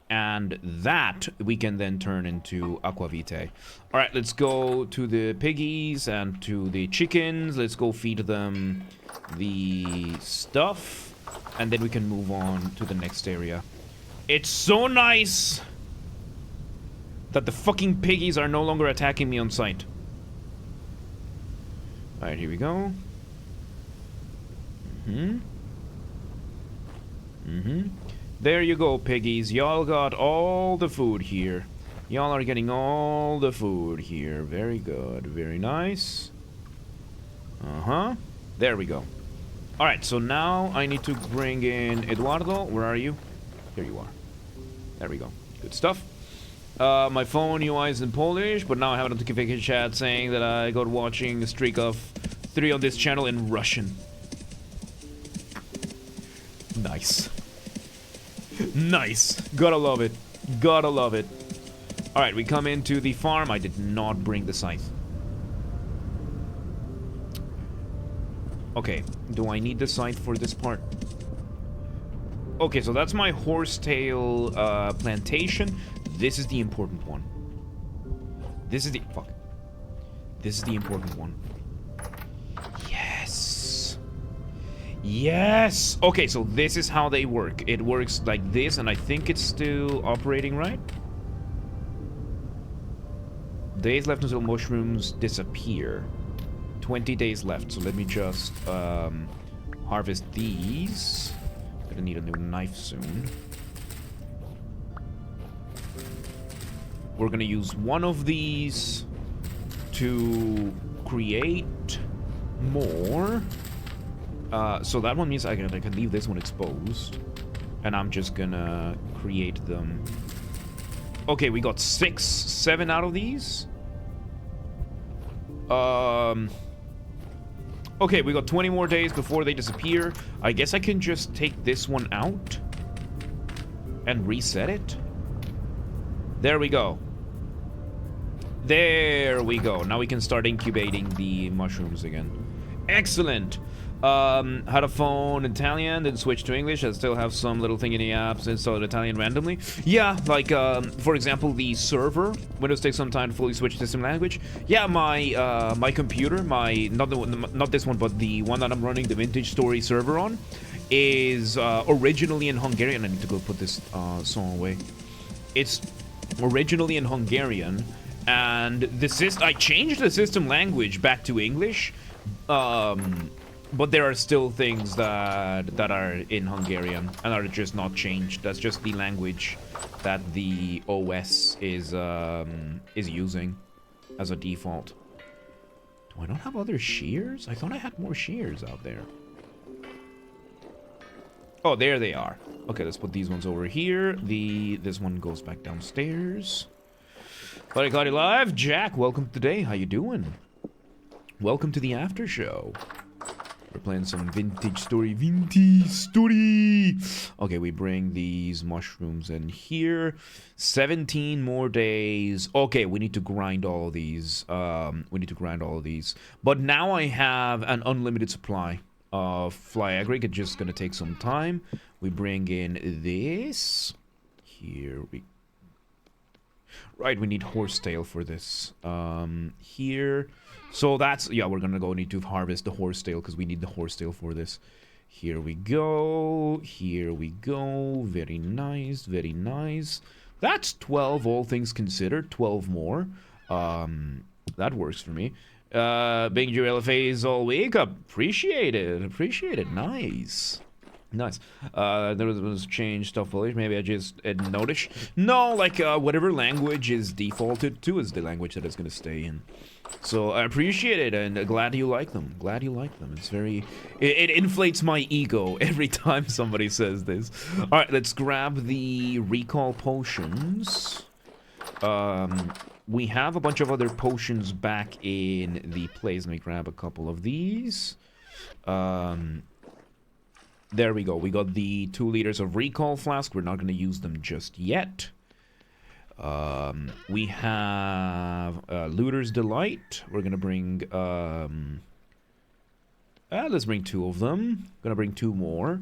And that we can then turn into aquavite. Alright, let's go to the piggies and to the chickens. Let's go feed them the stuff. And then we can move on to the next area. It's so nice that the fucking piggies are no longer attacking me on sight. Alright, here we go. There you go, piggies. Y'all got all the food here. Y'all are getting all the food here. Very good. Very nice. There we go. Alright, so now I need to bring in Eduardo. Where are you? Here you are. There we go. Good stuff. My phone UI is in Polish, but now I have a notification chat saying that I got watching a streak of 3 on this channel in Russian. Nice. Nice. Gotta love it. Gotta love it. Alright, we come into the farm. I did not bring the scythe. Okay, do I need the scythe for this part? Okay, so that's my horsetail plantation. This is the important one. This is the... Fuck. This is the important one. Yes. Yes! Okay, so this is how they work. It works like this, and I think it's still operating, right? Days left until mushrooms disappear. 20 days left, so let me just harvest these. Gonna need a new knife soon. We're gonna use one of these to create more. So that one means I can leave this one exposed. And I'm just gonna create them. Okay, we got 7 out of these. Okay, we got 20 more days before they disappear. I guess I can just take this one out and reset it. There we go. There we go. Now we can start incubating the mushrooms again. Excellent. Had a phone Italian, then switched to English. I still have some little thing in the apps installed Italian randomly. Yeah, like, for example, the server. Windows takes some time to fully switch system language. Yeah, my my computer, not this one, but the one that I'm running the Vintage Story server on, is originally in Hungarian. I need to go put this song away. It's originally in Hungarian, and I changed the system language back to English. But there are still things that are in Hungarian and are just not changed. That's just the language that the OS is using as a default. Do I not have other shears? I thought I had more shears out there. Oh, there they are. Okay, let's put these ones over here. This one goes back downstairs. Buddy Cloudy Live, Jack, welcome today. How you doing? Welcome to the after show. We're playing some Vintage Story. Okay, we bring these mushrooms in here. 17 more days. Okay, we need to grind all of these. But now I have an unlimited supply of fly agric. It's just gonna take some time. We bring in this. Here we... Right, we need horsetail for this. Here... So that's, yeah, we're gonna go need to harvest the horsetail because we need the horsetail for this. Here we go. Here we go. Very nice. Very nice. That's 12, all things considered. 12 more. That works for me. Being your LFAs all week. Appreciate it. Appreciate it. Nice. Nice. There was change stuff. Maybe I just didn't notice. No, like, whatever language is defaulted to is the language that it's gonna stay in. So I appreciate it, and glad you like them. Glad you like them. It's very... It inflates my ego every time somebody says this. Alright, let's grab the recall potions. We have a bunch of other potions back in the place. Let me grab a couple of these. There we go. We got the 2 liters of recall flask. We're not going to use them just yet. We have Looter's Delight. We're gonna bring let's bring 2 of them. Gonna bring 2 more.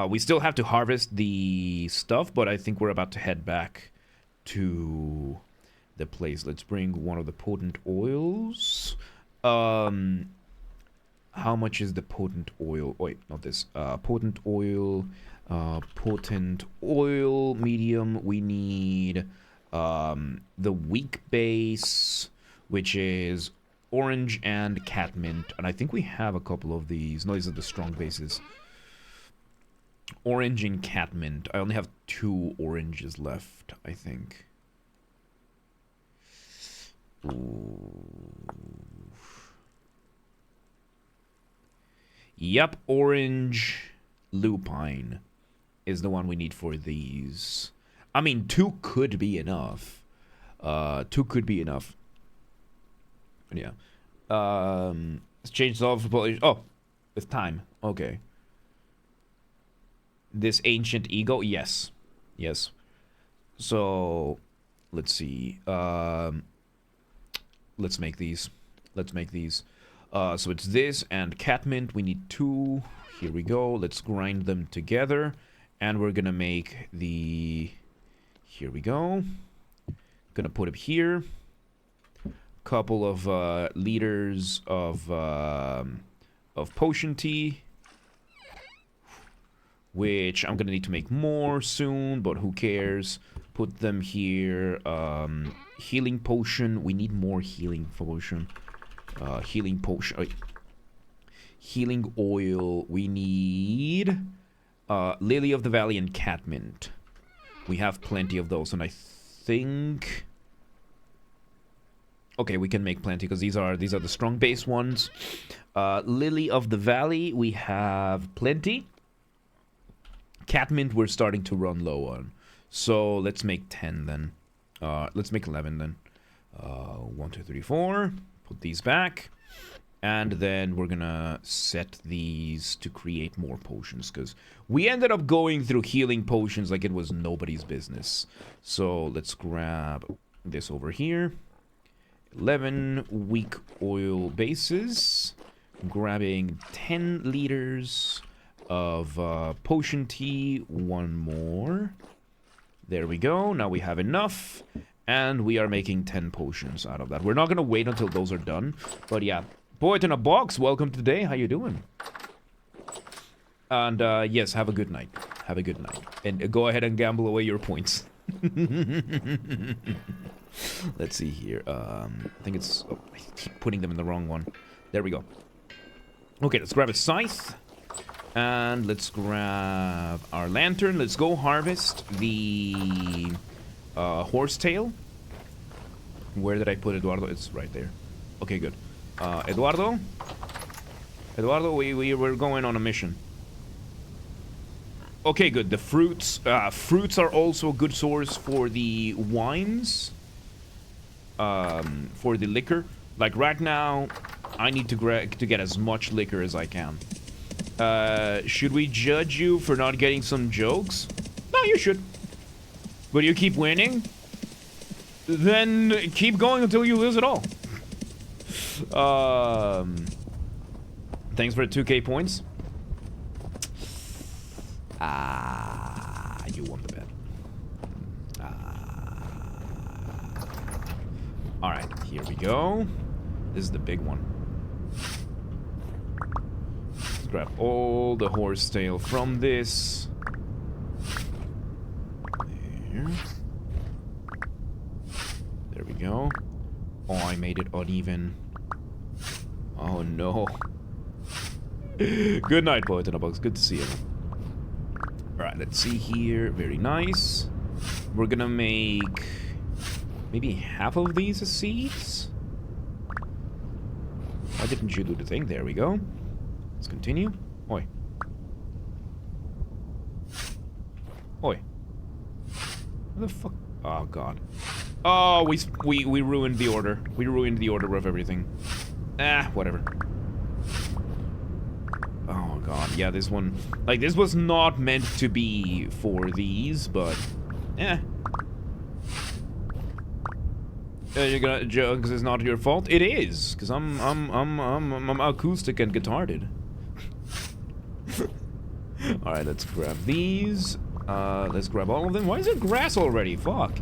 We still have to harvest the stuff, but I think we're about to head back to the place. Let's bring one of the potent oils. How much is the potent oil? Wait, not this. Potent oil medium. We need the weak base, which is orange and catmint, and I think we have a couple of these. No, these are the strong bases. Orange and catmint. I only have 2 oranges left, I think. Ooh. Yep, orange lupine is the one we need for these. I mean, 2 could be enough. 2 could be enough. Yeah. Let's change the polish. Oh, with time. Okay. This ancient ego. Yes. Yes. So, let's see. Let's make these. Let's make these. So it's this and catmint. We need 2. Here we go. Let's grind them together. And we're gonna make the... Here we go. Gonna put it here. Couple of liters of potion tea, which I'm gonna need to make more soon, but who cares? Put them here. Healing potion. We need more healing potion. Healing potion. Healing oil. We need Lily of the Valley and catmint. We have plenty of those, and I think... Okay, we can make plenty, because these are the strong base ones. Lily of the Valley, we have plenty. Catmint, we're starting to run low on. So, let's make 10 then. Let's make 11 then. 1, 2, 3, 4. Put these back. And then we're gonna set these to create more potions, because we ended up going through healing potions like it was nobody's business. So let's grab this over here. 11 weak oil bases. Grabbing 10 liters of potion tea. One more. There we go. Now we have enough. And we are making 10 potions out of that. We're not going to wait until those are done. But yeah. Poet in a box, welcome to the day. How you doing? And yes, have a good night. Have a good night. And go ahead and gamble away your points. Let's see here. I think it's... Oh, I keep putting them in the wrong one. There we go. Okay, let's grab a scythe. And let's grab our lantern. Let's go harvest the horsetail. Where did I put Eduardo? It's right there. Okay, good. Eduardo? Eduardo, we were going on a mission. Okay, good. The fruits. Fruits are also a good source for the wines. For the liquor. Like right now, I need to get as much liquor as I can. Should we judge you for not getting some jokes? No, you should. But you keep winning? Then keep going until you lose it all. Thanks for the 2k points. You won the bet. Alright, here we go. This is the big one. Let's grab all the horsetail from this. There. There we go. Oh, I made it uneven. Oh no. Good night, Poet in a Box. Good to see you. Alright, let's see here. Very nice. We're gonna make maybe half of these as seeds. Why didn't you do the thing? There we go. Let's continue. Oi. Oi. What the fuck? Oh god. Oh, we ruined the order. We ruined the order of everything. Ah, whatever. Oh god, yeah, this one... Like, this was not meant to be for these, but... Eh. You're gonna joke because it's not your fault? It is, because I'm acoustic and guitarded. Alright, let's grab these. Let's grab all of them. Why is there grass already? Fuck.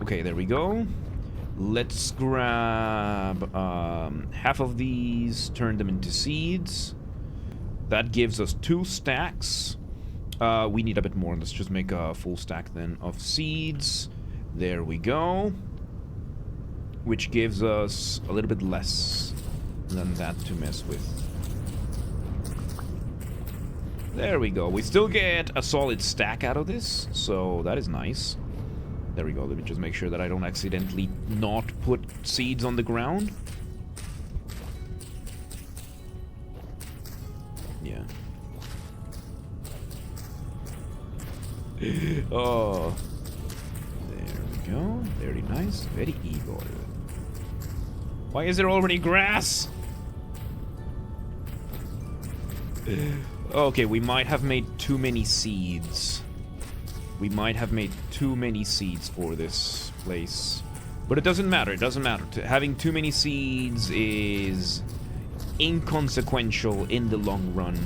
Okay, there we go. Let's grab half of these, turn them into seeds. That gives us 2 stacks. We need a bit more. Let's just make a full stack then of seeds. There we go. Which gives us a little bit less than that to mess with. There we go. We still get a solid stack out of this, so that is nice. There we go. Let me just make sure that I don't accidentally not put seeds on the ground. Yeah. Oh. There we go. Very nice. Very evil. Why is there already grass? Okay, we might have made too many seeds. We might have made too many seeds for this place. But it doesn't matter, it doesn't matter. Having too many seeds is inconsequential in the long run.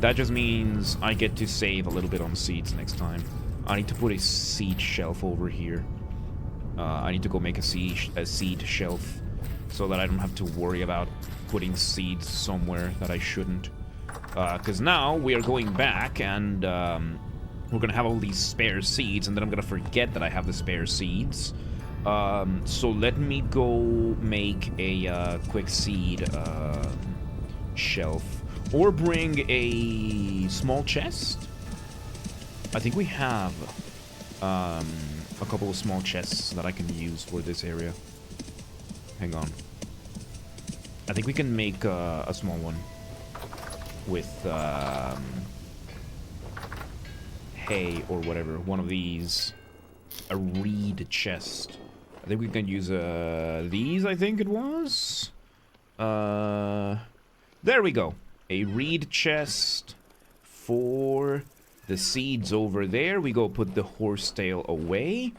That just means I get to save a little bit on seeds next time. I need to put a seed shelf over here. I need to go make a seed shelf so that I don't have to worry about putting seeds somewhere that I shouldn't. Because now we are going back and we're gonna have all these spare seeds, and then I'm gonna forget that I have the spare seeds. So let me go make a quick seed shelf, or bring a small chest. I think we have a couple of small chests that I can use for this area. Hang on. I think we can make a small one with hay or whatever. One of these. A reed chest. I think we can use these, I think it was. There we go. A reed chest for the seeds over there. We go put the horsetail away.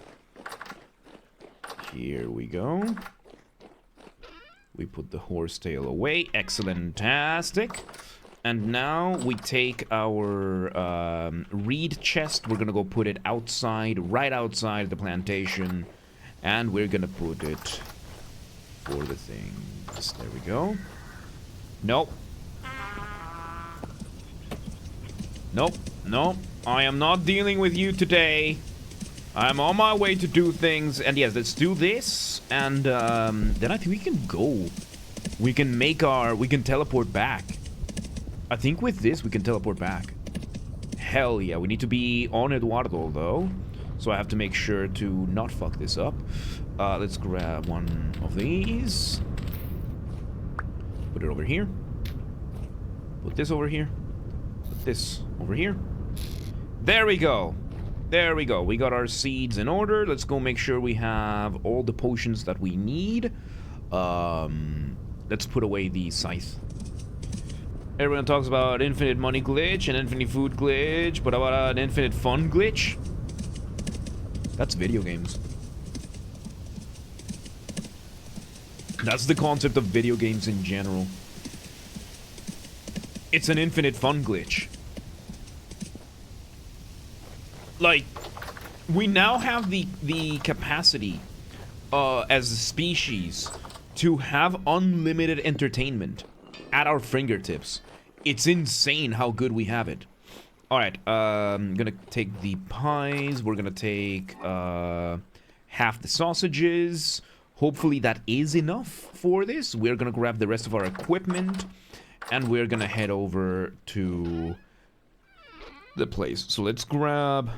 Here we go. We put the horsetail away. Excellent-tastic. And now we take our reed chest. We're gonna go put it outside, right outside the plantation. And we're gonna put it for the things. There we go. Nope. Nope. Nope. I am not dealing with you today. I'm on my way to do things. And yes, let's do this. And then I think we can go. We can make our... We can teleport back. I think with this, we can teleport back. Hell yeah. We need to be on Eduardo, though. So I have to make sure to not fuck this up. Let's grab one of these. Put it over here. Put this over here. Put this over here. There we go. There we go. We got our seeds in order. Let's go make sure we have all the potions that we need. Let's put away the scythe. Everyone talks about infinite money glitch and infinite food glitch, but about an infinite fun glitch? That's video games. That's the concept of video games in general. It's an infinite fun glitch. Like, we now have the capacity as a species to have unlimited entertainment at our fingertips. It's insane how good we have it. Alright, I'm gonna take the pies. We're gonna take half the sausages. Hopefully that is enough for this. We're gonna grab the rest of our equipment. And we're gonna head over to the place. So let's grab...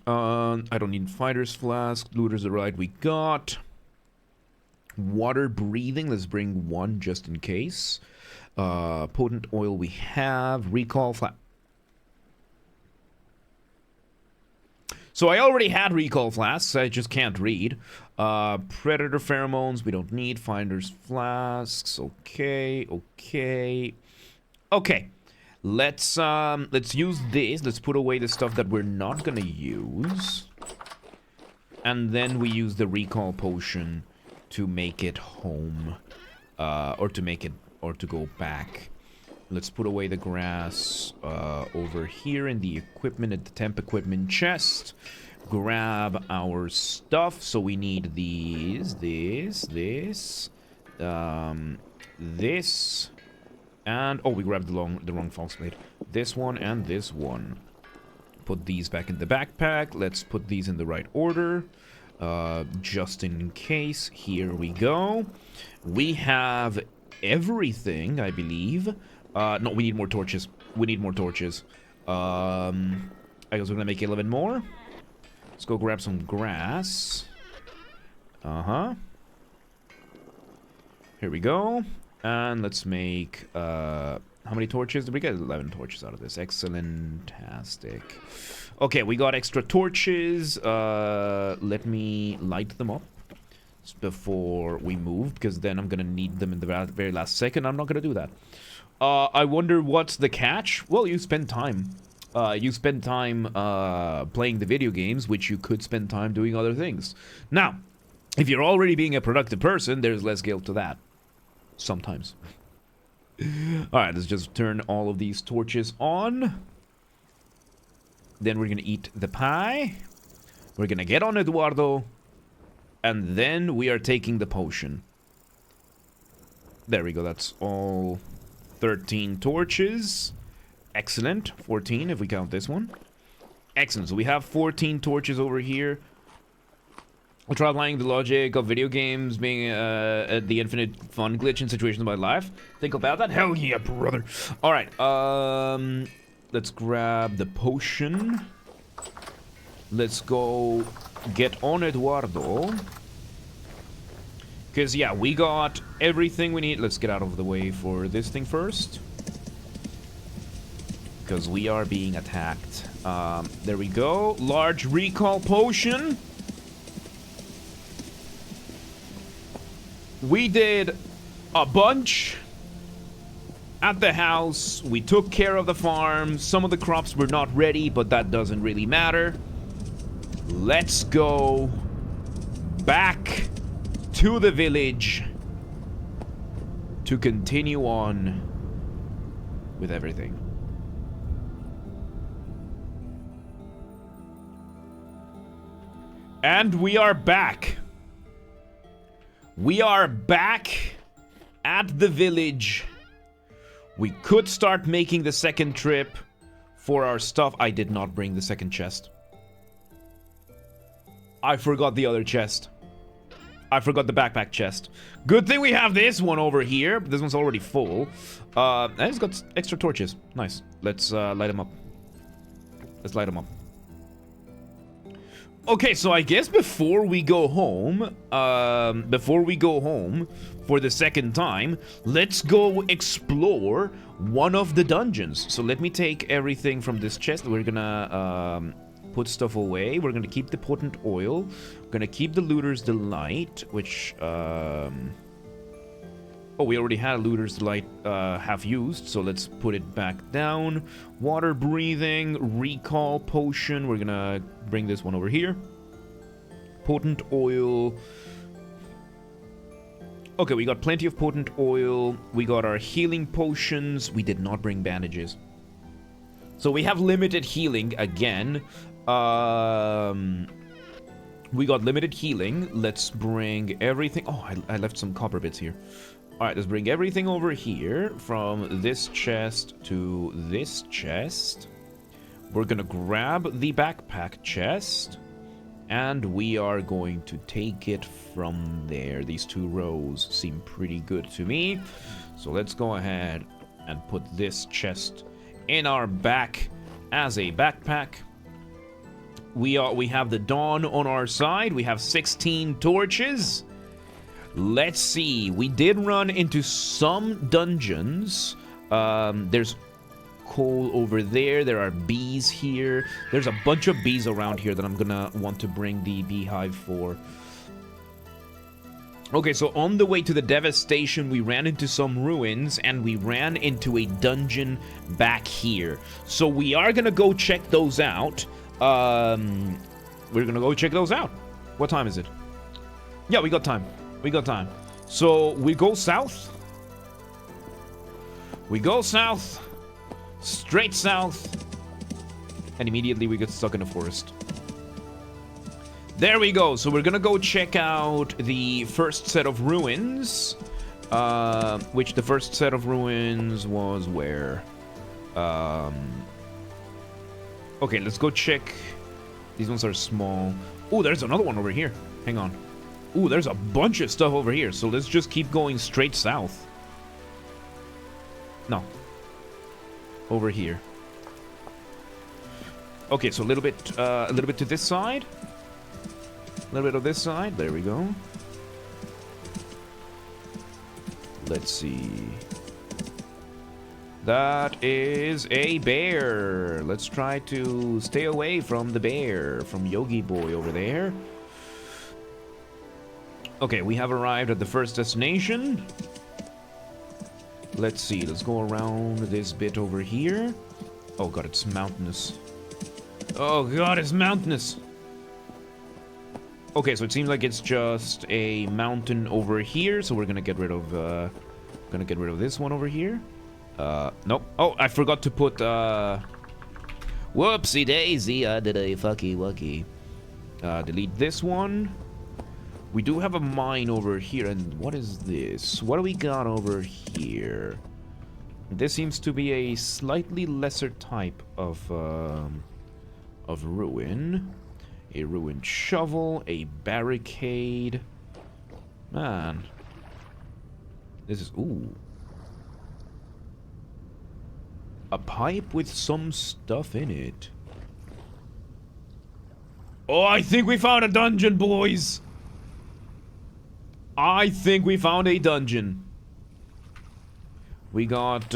I don't need fighter's flask. Looter's the right we got. Water breathing. Let's bring one just in case. Potent oil we have. Recall flask. So I already had recall flasks. I just can't read. Predator pheromones. We don't need. Finder's flasks. Okay. Okay. Okay. Let's use this. Let's put away the stuff that we're not gonna use. And then we use the recall potion to make it home. Or to go back. Let's put away the grass over here in the equipment, at the temp equipment chest. Grab our stuff. So we need these, this. And, oh, we grabbed the wrong false blade. This one and this one. Put these back in the backpack. Let's put these in the right order. Just in case. Here we go. We have everything, I believe. No, we need more torches. We need more torches. I guess we're gonna make 11 more. Let's go grab some grass. Here we go. And let's make, how many torches did we get? 11 torches out of this. Excellent-tastic. Okay, we got extra torches. Let me light them up before we move, because then I'm gonna need them in the very last second. I'm not gonna do that. I wonder what's the catch? Well, you spend time. You spend time playing the video games, which you could spend time doing other things. Now, if you're already being a productive person, there's less guilt to that. Sometimes. Alright, let's just turn all of these torches on. Then we're gonna eat the pie. We're gonna get on Eduardo. And then we are taking the potion. There we go, that's all 13 torches. Excellent. 14 if we count this one. Excellent, so we have 14 torches over here. I'll try applying the logic of video games being the infinite fun glitch in situations of my life. Think about that? Hell yeah, brother. Alright, let's grab the potion. Let's go get on Eduardo. Because, yeah, we got everything we need. Let's get out of the way for this thing first. Because we are being attacked. There we go. Large recall potion. We did a bunch at the house. We took care of the farm. Some of the crops were not ready, but that doesn't really matter. Let's go back to the village to continue on with everything. And we are back. We are back at the village. We could start making the second trip for our stuff. I did not bring the second chest. I forgot the other chest. I forgot the backpack chest. Good thing we have this one over here. This one's already full. And it's got extra torches. Nice. Let's light them up. Let's light them up. Okay, so I guess before we go home for the second time, let's go explore one of the dungeons. So let me take everything from this chest. We're gonna put stuff away. We're gonna keep the potent oil. We're gonna keep the looter's delight, which oh, we already had a looter's delight half used, so let's put it back down. Water breathing, recall potion. We're gonna bring this one over here. Potent oil. Okay, we got plenty of potent oil. We got our healing potions. We did not bring bandages. So we have limited healing again. We got limited healing. Let's bring everything. Oh, I left some copper bits here. Alright, let's bring everything over here from this chest to this chest. We're gonna grab the backpack chest, and we are going to take it from there. These two rows seem pretty good to me. So let's go ahead and put this chest in our back as a backpack. We have the dawn on our side. We have 16 torches. Let's see. We did run into some dungeons. There's coal over there. There are bees here. There's a bunch of bees around here that I'm gonna want to bring the beehive for. Okay, so on the way to the devastation, we ran into some ruins, and we ran into a dungeon back here. So we are gonna go check those out. We're gonna go check those out. What time is it? Yeah, we got time. We got time. So we go south. We go south. Straight south. And immediately we get stuck in a forest. There we go. So we're gonna go check out the first set of ruins. Which the first set of ruins was where? Okay, let's go check. These ones are small. Oh, there's another one over here. Hang on. Ooh, there's a bunch of stuff over here, so let's just keep going straight south. No. Over here. Okay, so a little bit to this side. A little bit of this side. There we go. Let's see. That is a bear. Let's try to stay away from the bear, from Yogi Boy over there. Okay, we have arrived at the first destination. Let's see, let's go around this bit over here. Oh god, it's mountainous. Oh god, it's mountainous. Okay, so it seems like it's just a mountain over here, so we're gonna get rid of this one over here. Nope. Oh, I forgot to put whoopsie daisy, I did a fucky wucky. Delete this one. We do have a mine over here, and what is this? What do we got over here? This seems to be a slightly lesser type of ruin. A ruined shovel, a barricade. Man. This is, ooh. A pipe with some stuff in it. Oh, I think we found a dungeon, boys! I think we found a dungeon. We got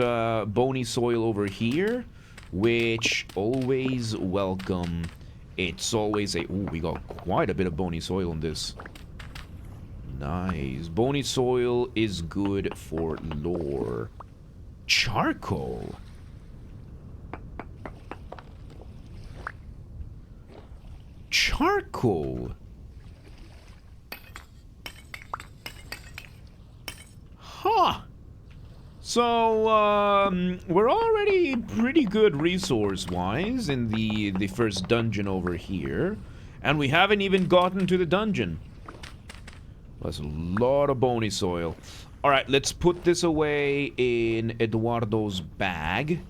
bony soil over here, which always welcome. It's always a... Ooh, we got quite a bit of bony soil on this. Nice. Bony soil is good for lore. Charcoal. Charcoal. Huh. So, we're already pretty good resource-wise in the first dungeon over here. And we haven't even gotten to the dungeon. That's a lot of bony soil. Alright, let's put this away in Eduardo's bag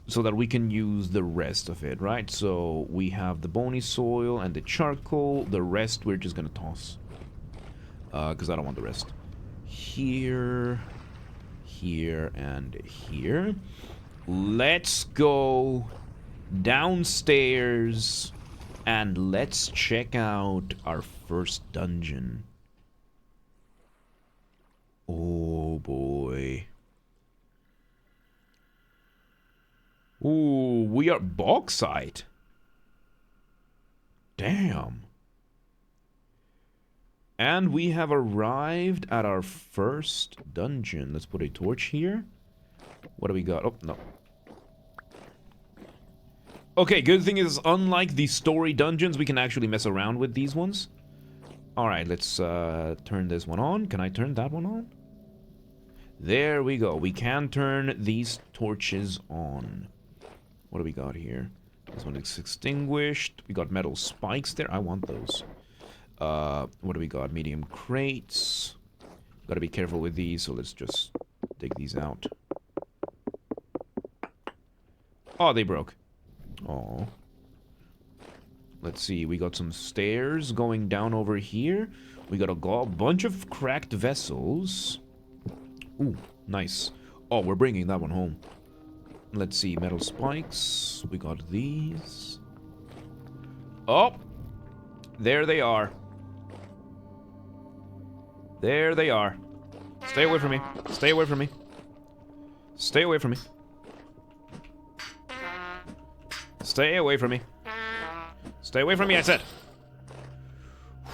so that we can use the rest of it, right? So we have the bony soil and the charcoal. The rest we're just gonna toss. Because I don't want the rest. Here, here, and here. Let's go downstairs and let's check out our first dungeon. Oh boy. Ooh, we are bauxite. Damn. And we have arrived at our first dungeon. Let's put a torch here. What do we got? Oh, no. Okay, good thing is, unlike the story dungeons, we can actually mess around with these ones. Alright, let's turn this one on. Can I turn that one on? There we go. We can turn these torches on. What do we got here? This one is extinguished. We got metal spikes there. I want those. What do we got? Medium crates. Gotta be careful with these, so let's just take these out. Oh, they broke. Oh. Let's see, we got some stairs going down over here. We got a bunch of cracked vessels. Ooh, nice. Oh, we're bringing that one home. Let's see, metal spikes. We got these. Oh! There they are. There they are. Stay away from me. Stay away from me. Stay away from me. Stay away from me. Stay away from me, I said.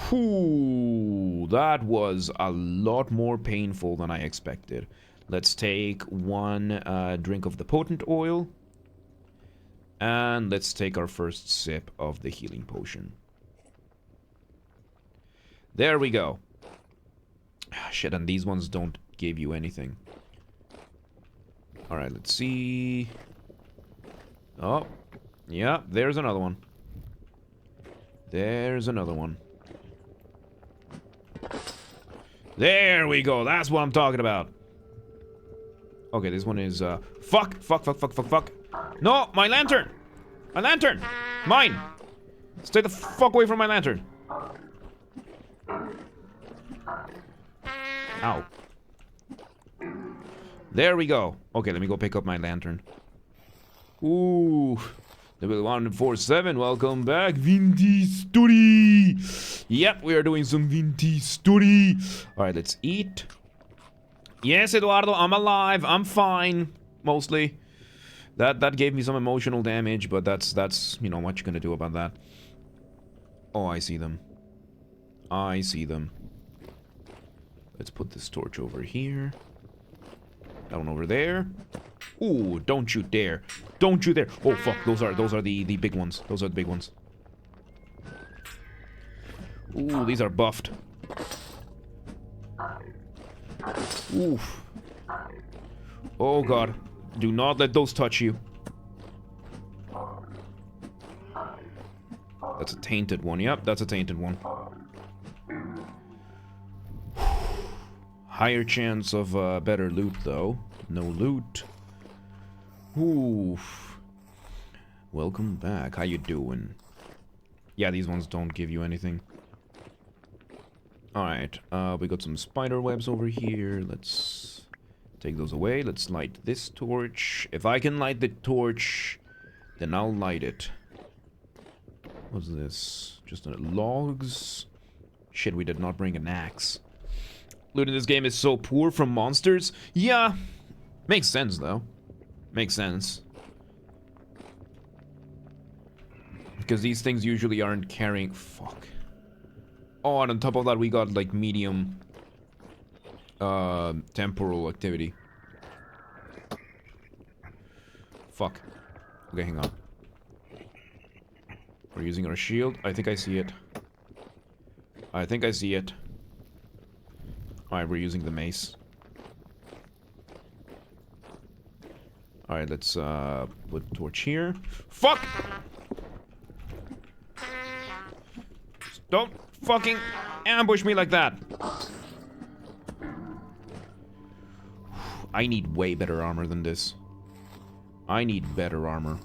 Whew, that was a lot more painful than I expected. Let's take one drink of the potent oil. And let's take our first sip of the healing potion. There we go. Shit, and these ones don't give you anything. Alright, let's see. Oh, yeah, there's another one. There's another one. There we go, that's what I'm talking about. Okay, this one is, fuck. No, my lantern! My lantern! Mine! Stay the fuck away from my lantern. Ow. There we go. Okay, let me go pick up my lantern. Ooh. Level 147, welcome back. Vinti story. Yep, we are doing some Vinti story. Alright, let's eat. Yes, Eduardo, I'm alive. I'm fine. Mostly. That gave me some emotional damage, but that's you know, what you gonna do about that. Oh, I see them. I see them. Let's put this torch over here. That one over there. Ooh, don't you dare. Don't you dare. Oh, fuck. Those are the big ones. Those are the big ones. Ooh, these are buffed. Oof. Oh, God. Do not let those touch you. That's a tainted one. Yep, that's a tainted one. Higher chance of better loot, though. No loot. Oof. Welcome back. How you doing? Yeah, these ones don't give you anything. Alright, we got some spider webs over here. Let's take those away. Let's light this torch. If I can light the torch, then I'll light it. What's this? Just logs? Shit, we did not bring an axe. Loot in this game is so poor from monsters. Yeah, makes sense though. Makes sense. Because these things usually aren't carrying... Fuck. Oh, and on top of that we got like medium temporal activity. Fuck. Okay, hang on. We're using our shield. I think I see it. I think I see it. Alright, we're using the mace. Alright, let's put torch here. Fuck! Don't fucking ambush me like that. I need way better armor than this. I need better armor.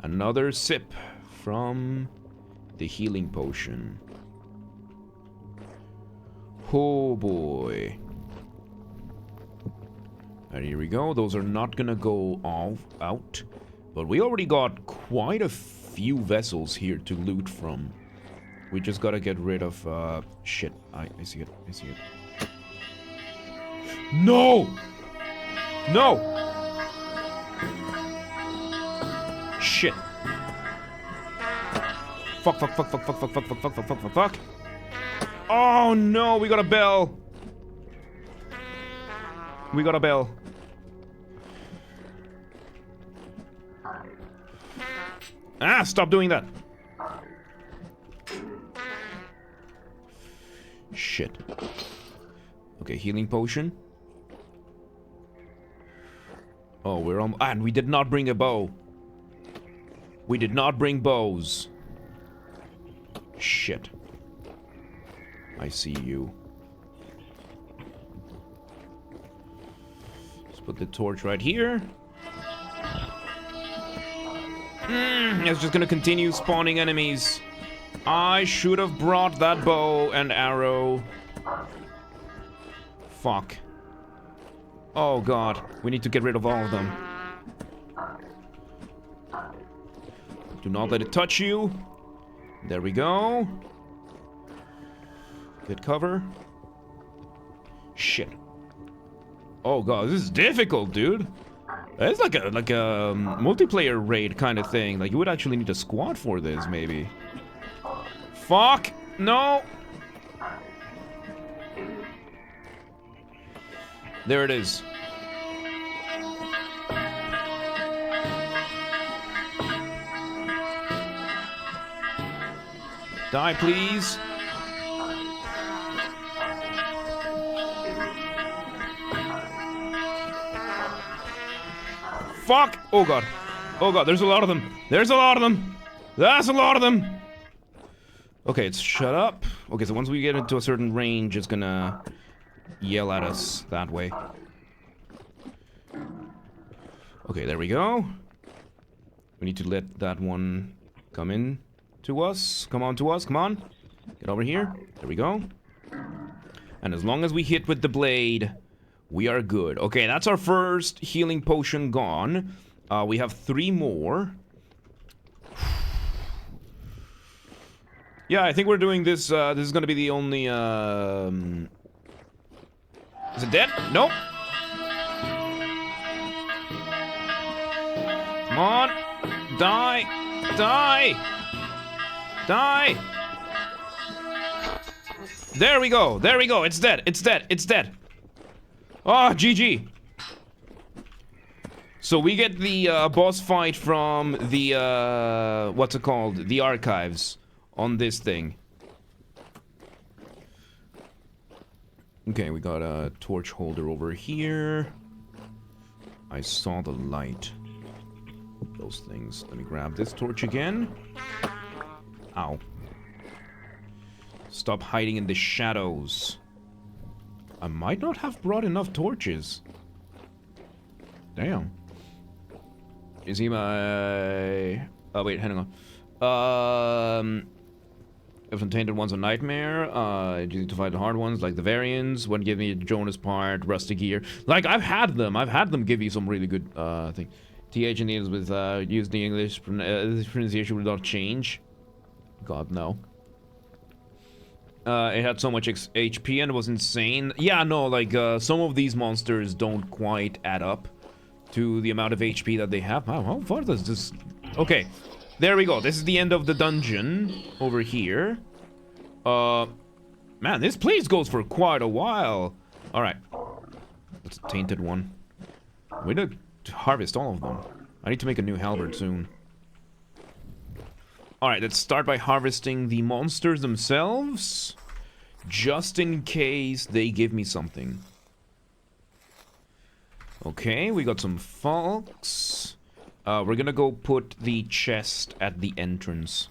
Another sip from the healing potion. Oh boy. And here we go. Those are not gonna go out. But we already got quite a few vessels here to loot from. We just gotta get rid of, shit. I see it. I see it. No! No! Shit. Fuck, fuck, fuck, fuck, fuck, fuck, fuck, fuck, fuck, fuck, fuck, fuck, fuck. Oh no, we got a bell. We got a bell. Ah, stop doing that. Shit. Okay, healing potion. Oh, we're on. And we did not bring a bow. We did not bring bows. Shit. I see you. Let's put the torch right here. It's just gonna continue spawning enemies. I should have brought that bow and arrow. Fuck. Oh god, we need to get rid of all of them. Do not let it touch you. There we go. Get cover. Shit. Oh god, this is difficult, dude. It's like a multiplayer raid kind of thing. Like you would actually need a squad for this, maybe. Fuck! No! There it is. Die, please. Fuck! Oh god. Oh god, there's a lot of them. There's a lot of them. That's a lot of them. Okay, it's shut up. Okay, so once we get into a certain range, it's gonna yell at us that way. Okay, there we go. We need to let that one come in to us. Come on to us, come on. Get over here. There we go. And as long as we hit with the blade, we are good. Okay, that's our first healing potion gone. We have 3 more. Yeah, I think we're doing this. This is gonna be the only. Is it dead? Nope. Come on. Die. Die. Die. There we go. There we go. It's dead. It's dead. It's dead. Oh, GG. So we get the boss fight from the what's it called? The archives on this thing. Okay, we got a torch holder over here. I saw the light. Those things. Let me grab this torch again. Ow. Stop hiding in the shadows. I might not have brought enough torches. Damn. Is he my... Oh, wait, hang on. If the tainted one's a nightmare, you need to fight the hard ones, like the variants. When give me Jonas part, rusty gear. Like, I've had them give you some really good, thing. TH and Needles with, use the English pronunciation will not change. God, no. It had so much HP and it was insane. Yeah, no, like, some of these monsters don't quite add up to the amount of HP that they have. Wow, how far does this... Okay, there we go. This is the end of the dungeon over here. Man, this place goes for quite a while. Alright. That's a tainted one. We need to harvest all of them. I need to make a new halberd soon. Alright, let's start by harvesting the monsters themselves. Just in case they give me something. Okay, we got some folks. We're gonna go put the chest at the entrance.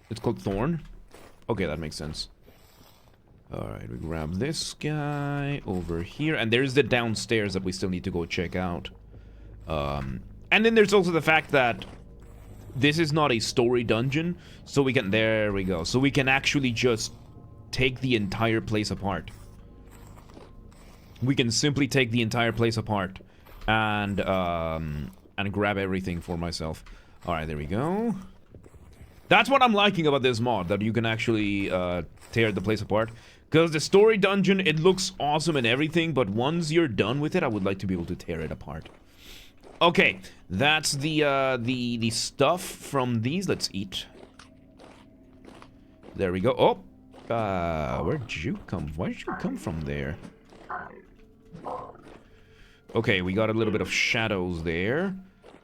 It's called Thorn. Okay, that makes sense. Alright, we grab this guy over here. And there's the downstairs that we still need to go check out. And then there's also the fact that this is not a story dungeon. So we can... There we go. So we can actually just take the entire place apart. We can simply take the entire place apart. And grab everything for myself. Alright, there we go. That's what I'm liking about this mod. That you can actually tear the place apart. Because the story dungeon, it looks awesome and everything, but once you're done with it, I would like to be able to tear it apart. Okay, that's the stuff from these. Let's eat. There we go. Oh, where'd you come? Why did you come from there? Okay, we got a little bit of shadows there.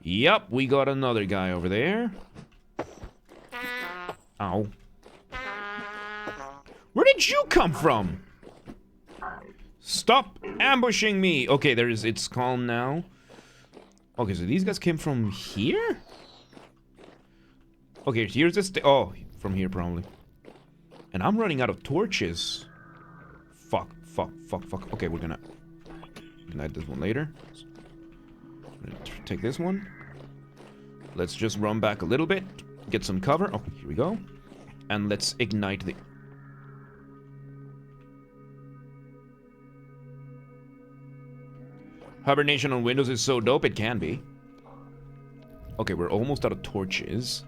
Yep, we got another guy over there. Ow. Where did you come from? Stop ambushing me. Okay, it's calm now. Okay, so these guys came from here? Okay, here's this. Oh, from here probably. And I'm running out of torches. Fuck. Okay, we're gonna ignite this one later. Take this one. Let's just run back a little bit. Get some cover. Oh, here we go. And let's ignite the... Hibernation on Windows is so dope, it can be. Okay, we're almost out of torches.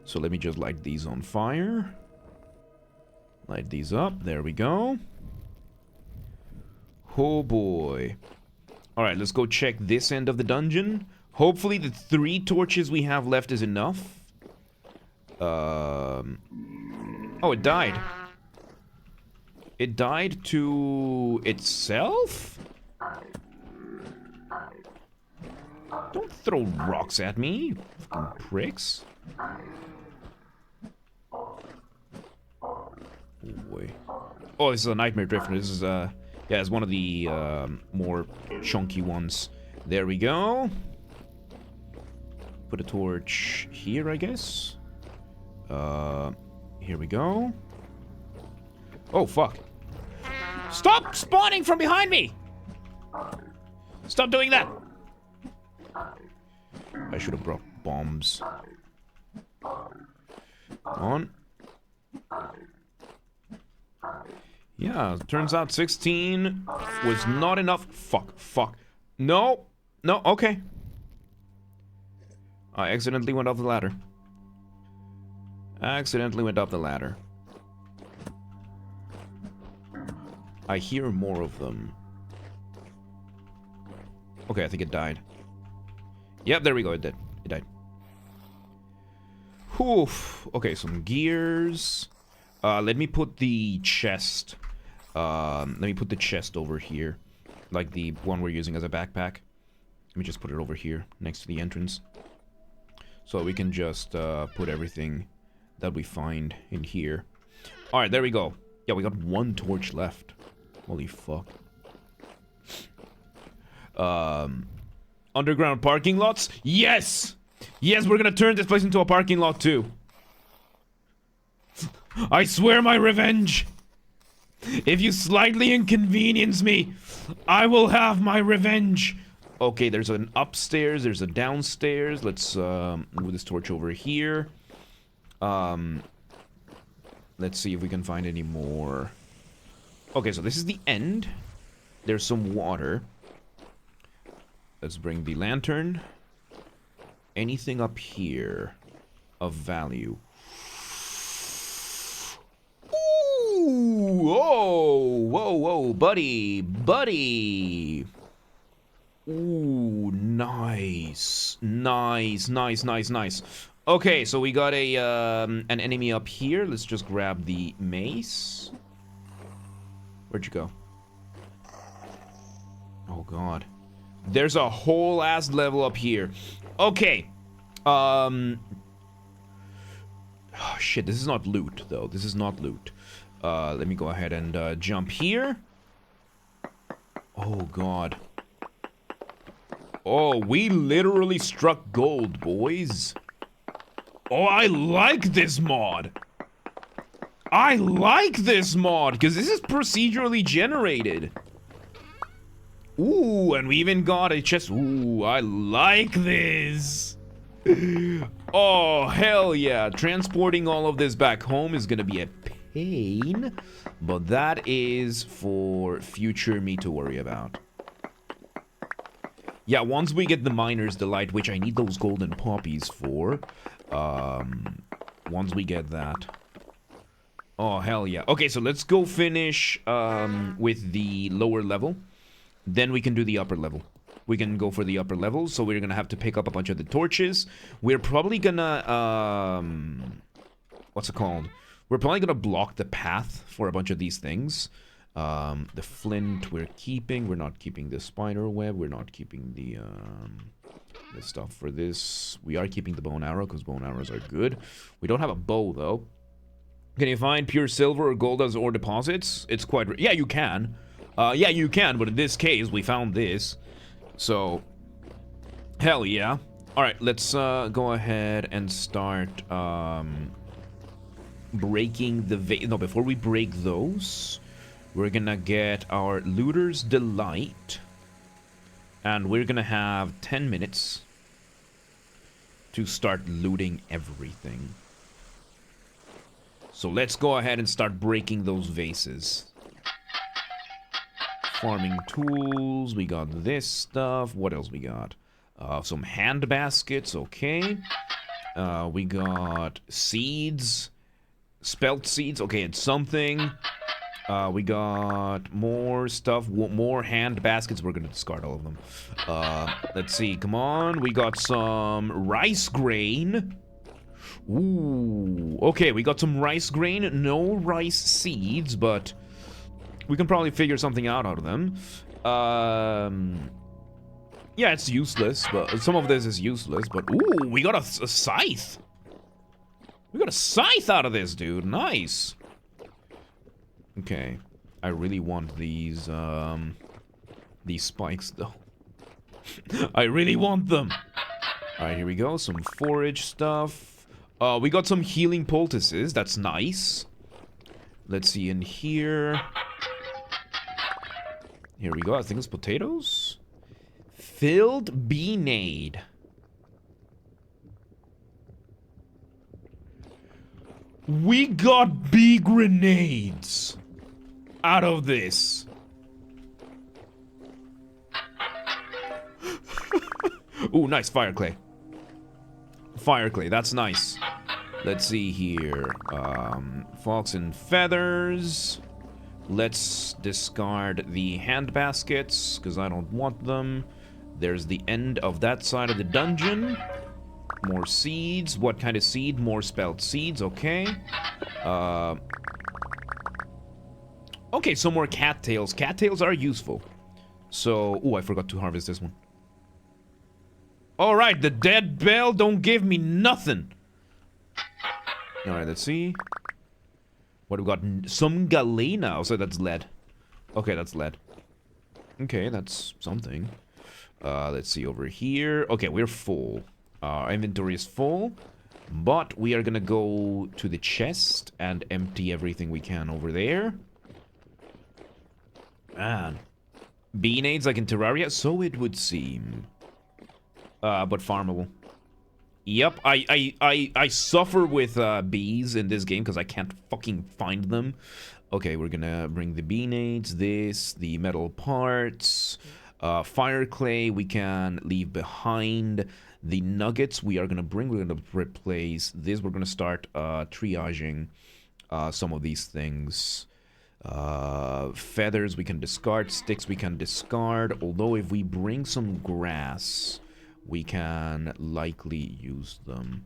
So let me just light these on fire. Light these up. There we go. Oh boy. Alright, let's go check this end of the dungeon. Hopefully the 3 torches we have left is enough. Oh, it died. It died to itself? Don't throw rocks at me, you fucking pricks. Oh boy. Oh, this is a Nightmare Drifter. This is, yeah, it's one of the, more chunky ones. There we go. Put a torch here, I guess. Here we go. Oh, fuck. Stop spawning from behind me! Stop doing that! I should have brought bombs. On. Yeah, turns out 16 was not enough. Fuck. No, okay. I accidentally went up the ladder. I hear more of them. Okay, I think it died. Yep, there we go, it did. It died. Oof. Okay, some gears. Let me put the chest. Let me put the chest over here. Like the one we're using as a backpack. Let me just put it over here, next to the entrance. So we can just put everything that we find in here. Alright, there we go. Yeah, we got 1 torch left. Holy fuck. Underground parking lots? Yes! Yes, we're gonna turn this place into a parking lot too. I swear my revenge! If you slightly inconvenience me, I will have my revenge! Okay, there's an upstairs, there's a downstairs. Let's move this torch over here. Let's see if we can find any more. Okay, so this is the end. There's some water. Let's bring the lantern. Anything up here of value? Ooh! Whoa, buddy! Ooh, nice. Nice. Okay, so we got a an enemy up here. Let's just grab the mace. Where'd you go? Oh god. There's a whole ass level up here. Okay. Oh shit, this is not loot though. This is not loot. Let me go ahead and jump here. Oh god. Oh, we literally struck gold, boys. Oh, I like this mod. I like this mod, because this is procedurally generated. Ooh, and we even got a chest. Ooh, I like this. Oh, hell yeah. Transporting all of this back home is gonna be a pain, but that is for future me to worry about. Yeah, once we get the Miner's Delight, which I need those golden poppies for, once we get that. Oh, hell yeah. Okay, so let's go finish with the lower level. Then we can do the upper level. We can go for the upper level, so we're gonna have to pick up a bunch of the torches. We're probably gonna, what's it called? We're probably gonna block the path for a bunch of these things. The flint we're keeping. We're not keeping the spider web. We're not keeping the stuff for this. We are keeping the bow and arrow, because bow and arrows are good. We don't have a bow, though. Can you find pure silver or gold as ore deposits? It's quite... Yeah, you can. Yeah, you can, but in this case, we found this. So, hell yeah. Alright, let's go ahead and start breaking the... No, before we break those, we're gonna get our Looter's Delight. And we're gonna have 10 minutes to start looting everything. So let's go ahead and start breaking those vases. Farming tools, we got this stuff. What else we got? Some hand baskets, okay. We got seeds. Spelt seeds, okay, it's something. We got more stuff, more hand baskets. We're gonna discard all of them. Let's see, come on. We got some rice grain. Ooh, okay, we got some rice grain. No rice seeds, but we can probably figure something out of them. Yeah, it's useless, but some of this is useless. But ooh, we got a scythe. We got a scythe out of this, dude. Nice. Okay, I really want these spikes, though. I really want them. All right, here we go. Some forage stuff. We got some healing poultices. That's nice. Let's see in here. Here we go. I think it's potatoes. Filled beanade. We got bee grenades out of this. Ooh, nice fire clay. Fire clay, that's nice. Let's see here. Fox and feathers. Let's discard the hand baskets, because I don't want them. There's the end of that side of the dungeon. More seeds. What kind of seed? More spelt seeds, okay. Okay, so more cattails. Cattails are useful. So, oh, I forgot to harvest this one. Alright, the dead bell don't give me nothing. Alright, let's see. What we got? Some galena. So that's lead. Okay, that's lead. Okay, that's something. Let's see over here. Okay, we're full. Our inventory is full. But we are gonna go to the chest and empty everything we can over there. Man. Beanades like in Terraria? So it would seem. But farmable. Yep, I suffer with bees in this game because I can't fucking find them. Okay, we're gonna bring the beanades, the metal parts, fire clay we can leave behind. The nuggets we're gonna replace this. We're gonna start triaging some of these things. Feathers we can discard, sticks we can discard, although if we bring some grass, we can likely use them.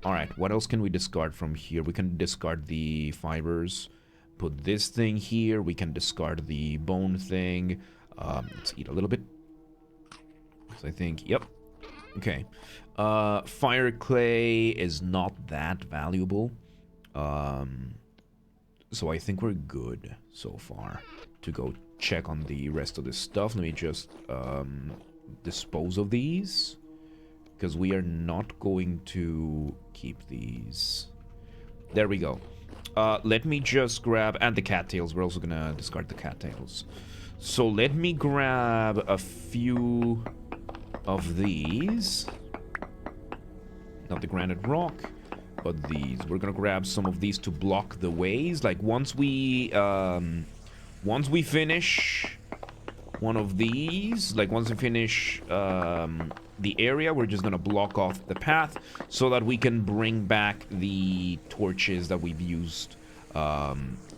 Alright, what else can we discard from here? We can discard the fibers. Put this thing here. We can discard the bone thing. Let's eat a little bit. So I think, yep. Okay. Fire clay is not that valuable. So I think we're good so far to go check on the rest of this stuff. Let me just dispose of these. Because we are not going to keep these. There we go. Let me just grab... And the cattails. We're also gonna discard the cattails. So let me grab a few of these. Not the granite rock, but these. We're gonna grab some of these to block the ways. Like, once we finish one of these, like, once we finish the area, we're just gonna block off the path so that we can bring back the torches that we've used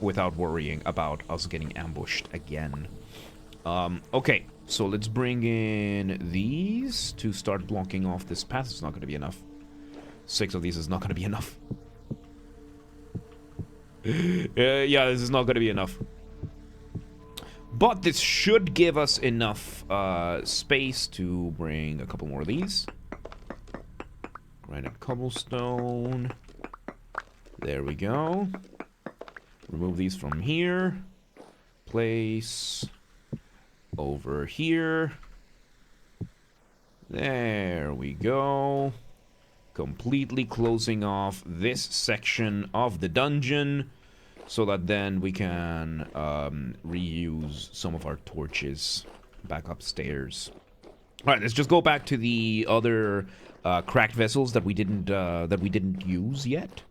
without worrying about us getting ambushed again. Okay, so let's bring in these to start blocking off this path. It's not gonna be enough. 6 of these is not gonna be enough. Yeah, this is not gonna be enough. But this should give us enough space to bring a couple more of these. Granite cobblestone. There we go. Remove these from here. Place over here. There we go. Completely closing off this section of the dungeon, so that then we can reuse some of our torches back upstairs. All right, let's just go back to the other cracked vessels that we didn't use yet,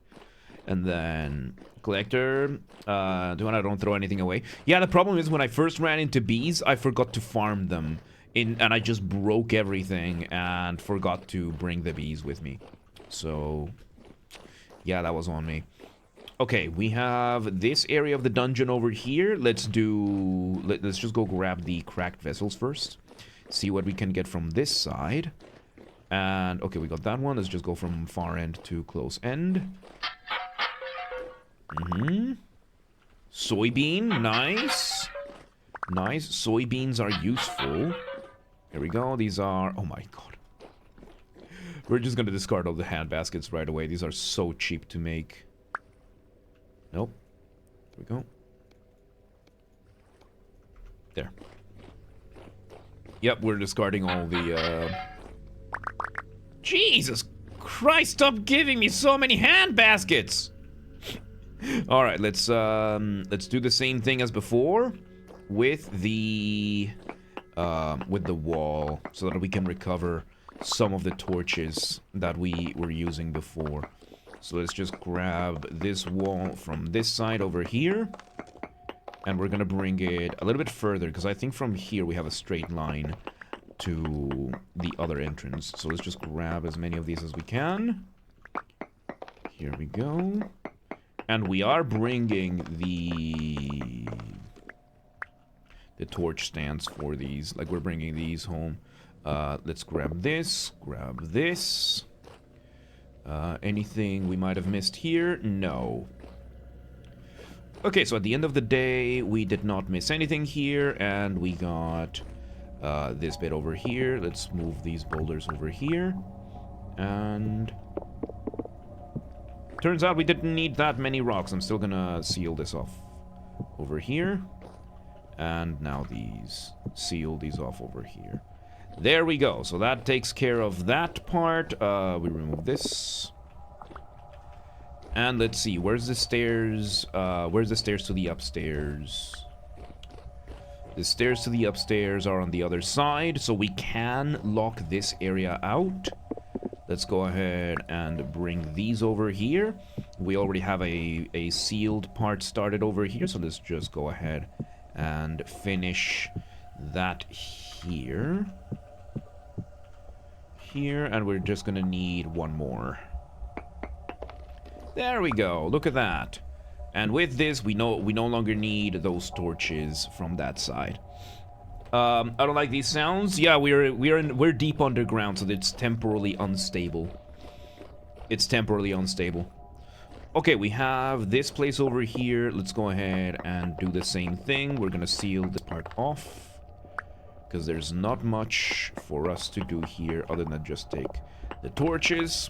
and then collector. Don't throw anything away. Yeah, the problem is when I first ran into bees, I forgot to farm them. And I just broke everything and forgot to bring the bees with me. So, yeah, that was on me. Okay, we have this area of the dungeon over here. Let's just go grab the cracked vessels first. See what we can get from this side. And, okay, we got that one. Let's just go from far end to close end. Soybean, nice. Nice, soybeans are useful. Here we go. These are... Oh my god. We're just gonna discard all the hand baskets right away. These are so cheap to make. Nope. There we go. There. Yep, we're discarding all the, Jesus Christ, stop giving me so many hand baskets! Alright, let's do the same thing as before with the wall, so that we can recover some of the torches that we were using before. So let's just grab this wall from this side over here, and we're gonna bring it a little bit further, because I think from here we have a straight line to the other entrance. So let's just grab as many of these as we can. Here we go. And we are bringing the torch stands for these. Like, we're bringing these home. Let's grab this. Grab this. Anything we might have missed here? No. Okay, so at the end of the day, we did not miss anything here, and we got this bit over here. Let's move these boulders over here. And... turns out we didn't need that many rocks. I'm still gonna seal this off over here. And now these. Seal these off over here. There we go. So that takes care of that part. We remove this. And let's see. Where's the stairs? Where's the stairs to the upstairs? The stairs to the upstairs are on the other side, so we can lock this area out. Let's go ahead and bring these over here. We already have a sealed part started over here, so let's just go ahead and finish that here. Here, and we're just gonna need one more. There we go, look at that. And with this, we no longer need those torches from that side. I don't like these sounds. Yeah, we're deep underground, so it's temporarily unstable. It's temporarily unstable. Okay, we have this place over here. Let's go ahead and do the same thing. We're gonna seal this part off, because there's not much for us to do here other than just take the torches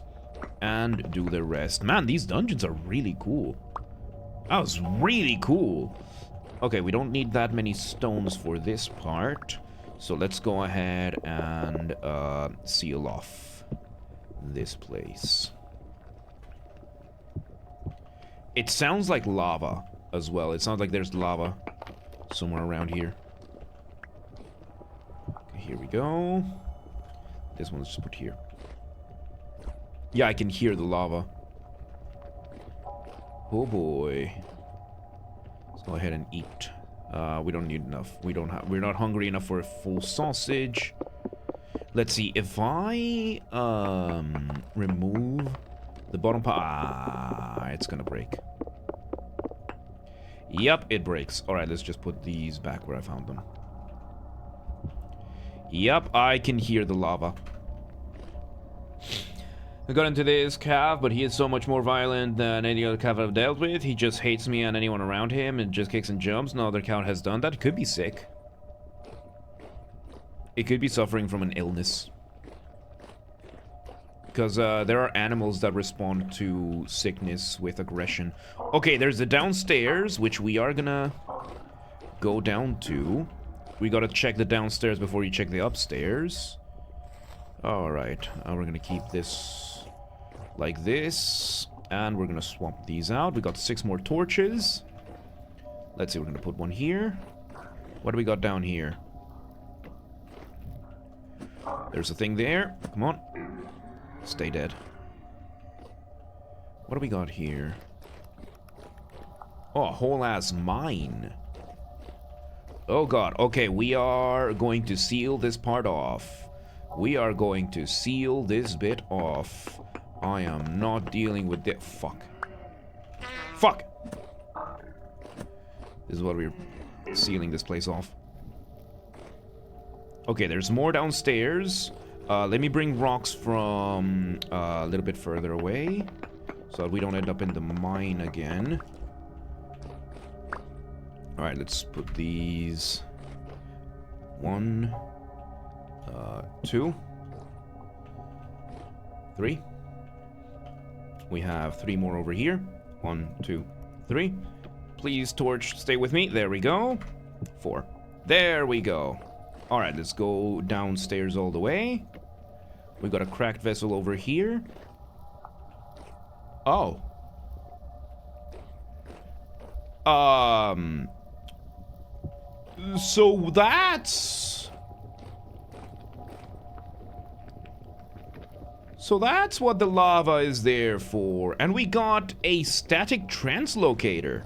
and do the rest. Man, these dungeons are really cool. That was really cool. Okay, we don't need that many stones for this part, So let's go ahead and seal off this place. It sounds like lava as well. It sounds like there's lava somewhere around here. Okay, here we go. This one's just put here. Yeah, I can hear the lava. Oh boy. Let's go ahead and eat. We don't need enough. We're not hungry enough for a full sausage. Let's see. If I remove the bottom part, it's gonna break. Yep, it breaks. All right, let's just put these back where I found them. Yep, I can hear the lava. I got into this calf, but he is so much more violent than any other calf I've dealt with. He just hates me and anyone around him and just kicks and jumps. No other calf has done that. Could be sick. It could be suffering from an illness. Because there are animals that respond to sickness with aggression. Okay, there's the downstairs, which we are gonna go down to. We gotta check the downstairs before you check the upstairs. Alright, we're gonna keep this like this. And we're gonna swap these out. We got 6 more torches. Let's see, we're gonna put one here. What do we got down here? There's a thing there. Come on. Stay dead. What do we got here? Oh, a whole ass mine. Oh god. Okay, we are going to seal this part off. We are going to seal this bit off. I am not dealing with this. Fuck. Fuck! This is what we're sealing this place off. Okay, there's more downstairs. Let me bring rocks from a little bit further away, so that we don't end up in the mine again. Alright, let's put these... 1, 2, 3. We have 3 more over here. 1, 2, 3. Please, torch, stay with me. There we go. 4. There we go. Alright, let's go downstairs all the way. We got a cracked vessel over here. Oh. So that's... So that's what the lava is there for. And we got a static translocator.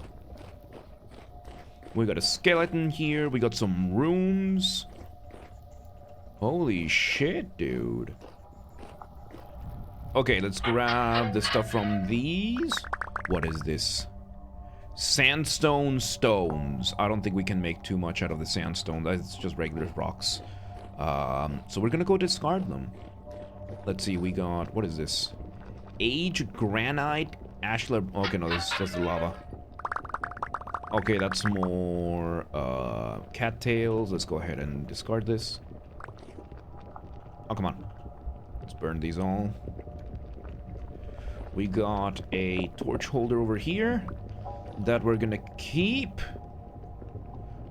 We got a skeleton here. We got some rooms. Holy shit, dude. Okay, let's grab the stuff from these. What is this? Sandstone stones. I don't think we can make too much out of the sandstone. That's just regular rocks. So we're gonna go discard them. Let's see, we got... What is this? Age granite ashlar... Okay, no, that's the lava. Okay, that's more cattails. Let's go ahead and discard this. Oh, come on. Let's burn these all. We got a torch holder over here that we're gonna keep.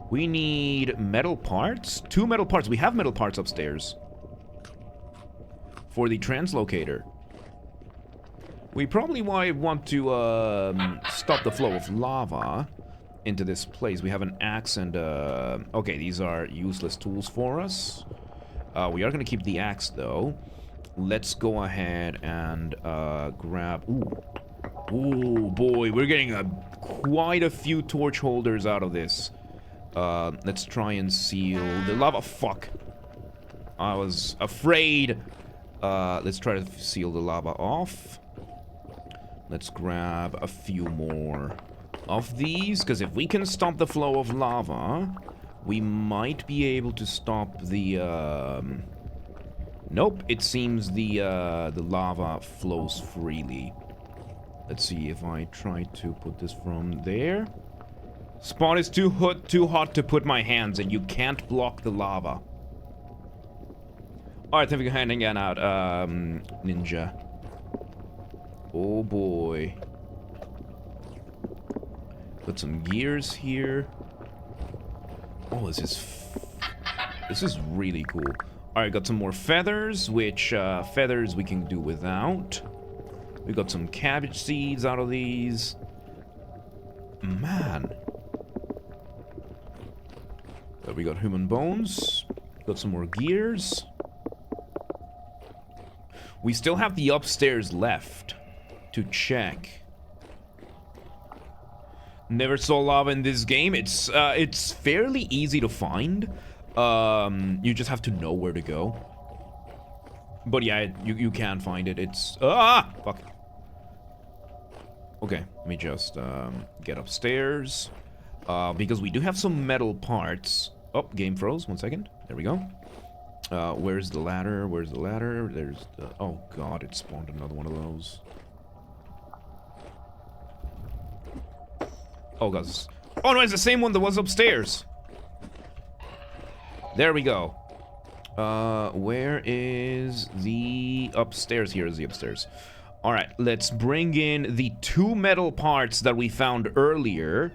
We need metal parts. 2 metal parts. We have metal parts upstairs for the translocator. We probably might want to stop the flow of lava into this place. We have an axe and okay, these are useless tools for us. We are gonna keep the axe though. Let's go ahead and grab... Ooh, boy, we're getting quite a few torch holders out of this. Let's try and seal the lava. Fuck. I was afraid. Let's try to seal the lava off. Let's grab a few more of these, because if we can stop the flow of lava, we might be able to stop the... Nope, it seems the lava flows freely. Let's see if I try to put this from there. Spot is too hot to put my hands in. You can't block the lava. Alright, thank you for handing that out, Ninja. Oh boy. Put some gears here. Oh, this is This is really cool. Alright, got some more feathers, which feathers we can do without. We got some cabbage seeds out of these. Man. We got human bones. Got some more gears. We still have the upstairs left to check. Never saw lava in this game. It's fairly easy to find. You just have to know where to go. But yeah, you can find it. It's fuck. Okay, let me just get upstairs. Because we do have some metal parts. Oh, game froze. 1 second. There we go. Where's the ladder? Where's the ladder? There's the... Oh god, it spawned another one of those. Oh god. Oh no, it's the same one that was upstairs. There we go. Where is the upstairs? Here is the upstairs. Alright, let's bring in the 2 metal parts that we found earlier.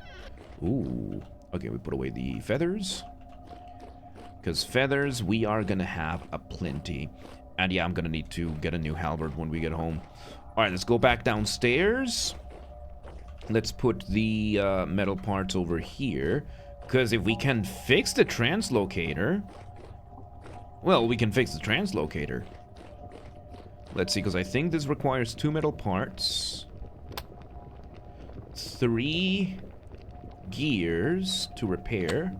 Ooh. Okay, we put away the feathers. Because feathers, we are gonna have a plenty. And yeah, I'm gonna need to get a new halberd when we get home. Alright, let's go back downstairs. Let's put the metal parts over here. Because if we can fix the translocator... Well, we can fix the translocator. Let's see, because I think this requires 2 metal parts. 3 gears to repair.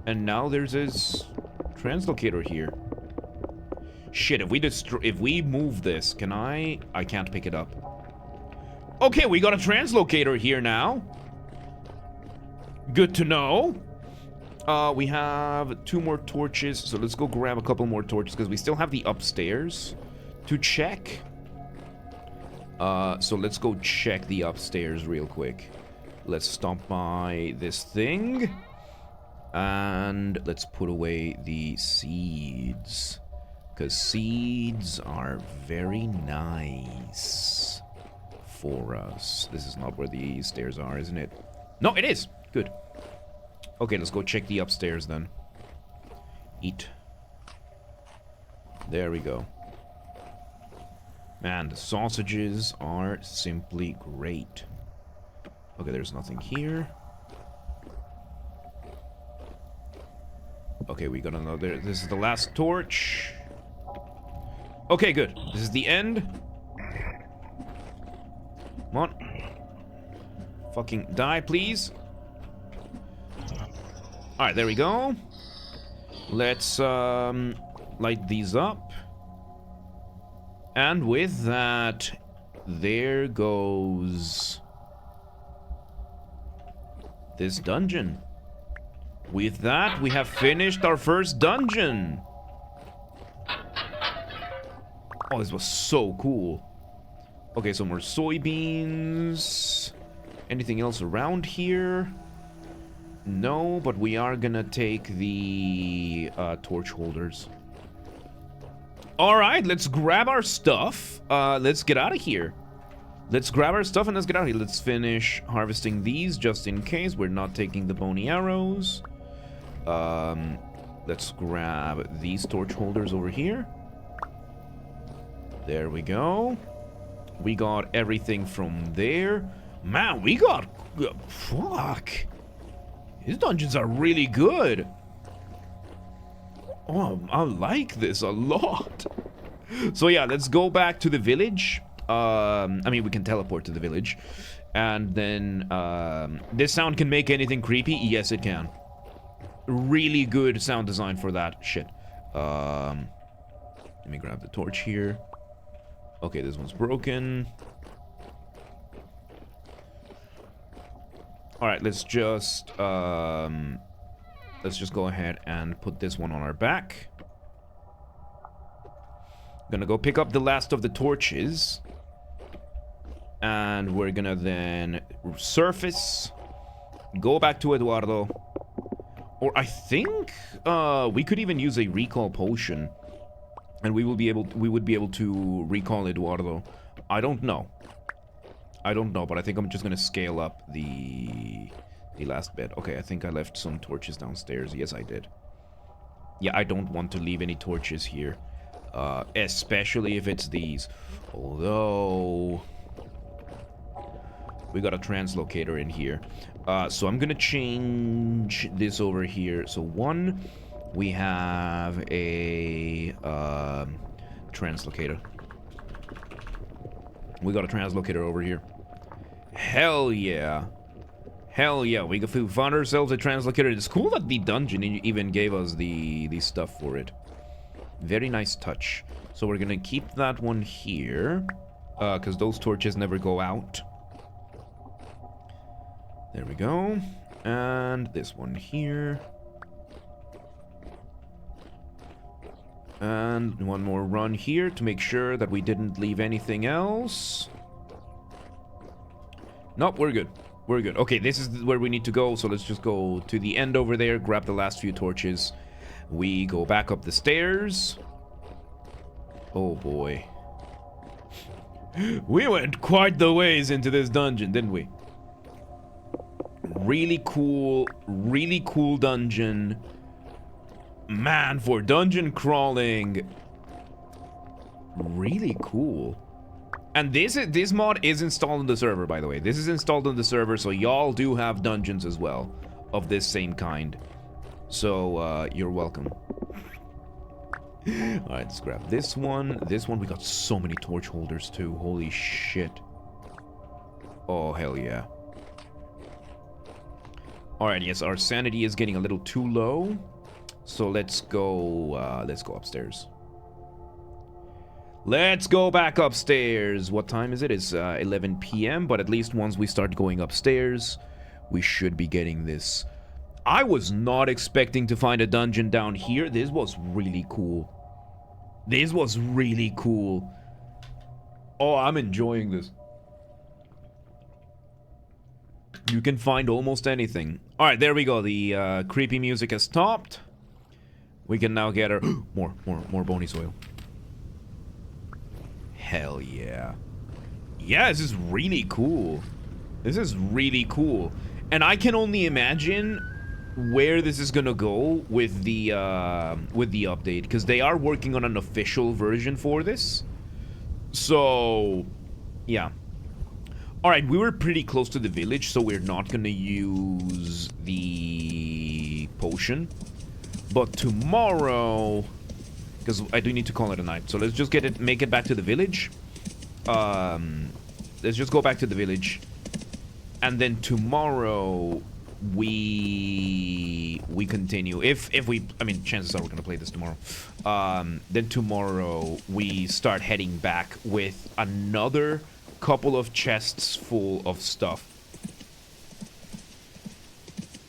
And now there's this translocator here. Shit, if we move this, can I can't pick it up. Okay, we got a translocator here now. Good to know. We have 2 more torches, so let's go grab a couple more torches because we still have the upstairs to check. So let's go check the upstairs real quick. Let's stop by this thing. And let's put away the seeds. Because seeds are very nice for us. This is not where the stairs are, isn't it? No, it is! Good. Okay, let's go check the upstairs then. Eat. There we go. Man, the sausages are simply great. Okay, there's nothing here. Okay, we got another... This is the last torch. Okay, good. This is the end. Come on. Fucking die, please. Alright, there we go. Let's, light these up. And with that, there goes... this dungeon. With that, we have finished our first dungeon. Oh, this was so cool. Okay, some more soybeans. Anything else around here? No, but we are gonna take the torch holders. Alright, let's grab our stuff. Let's get out of here. Let's grab our stuff and let's get out of here. Let's finish harvesting these just in case we're not taking the bony arrows. Let's grab these torch holders over here. There we go. We got everything from there. Man, we got... fuck. These dungeons are really good. Oh, I like this a lot. So yeah, let's go back to the village. I mean, we can teleport to the village. And then, this sound can make anything creepy? Yes, it can. Really good sound design for that shit. Let me grab the torch here. Okay, this one's broken. Alright, let's just go ahead and put this one on our back. Gonna go pick up the last of the torches. And we're gonna then surface, go back to Eduardo. Or I think we could even use a recall potion. And we would be able to recall Eduardo. I don't know. But I think I'm just gonna scale up the The last bed. Okay, I think I left some torches downstairs. Yes, I did. Yeah, I don't want to leave any torches here. Especially if it's these. Although... we got a translocator in here. So I'm gonna change this over here. So one, we have a translocator. We got a translocator over here. Hell yeah. Hell yeah, we found ourselves a translocator. It's cool that the dungeon even gave us the stuff for it. Very nice touch. So we're gonna keep that one here. Because those torches never go out. There we go. And this one here. And one more run here to make sure that we didn't leave anything else. Nope, we're good. We're good. Okay, this is where we need to go, so let's just go to the end over there, grab the last few torches. We go back up the stairs. Oh boy. We went quite the ways into this dungeon, didn't we? Really cool dungeon. Man, for dungeon crawling, really cool. And this mod is installed on the server, by the way. This is installed on the server, so y'all do have dungeons as well of this same kind. So, you're welcome. Alright, let's grab this one. This one, we got so many torch holders too. Holy shit. Oh, hell yeah. Alright, yes, our sanity is getting a little too low. So let's go upstairs. Let's go back upstairs. What time is it? It's 11 p.m. But at least once we start going upstairs, we should be getting this. I was not expecting to find a dungeon down here. This was really cool. This was really cool. Oh, I'm enjoying this. You can find almost anything. Alright, there we go. The creepy music has stopped. We can now get our... more bony soil. Hell yeah. Yeah, this is really cool. This is really cool. And I can only imagine where this is gonna go with the update, because they are working on an official version for this. So, yeah. Alright, we were pretty close to the village, so we're not gonna use the potion. But tomorrow... because I do need to call it a night. So let's just make it back to the village. Let's just go back to the village. And then tomorrow we continue. If we, I mean, chances are we're gonna play this tomorrow. Then tomorrow we start heading back with another couple of chests full of stuff.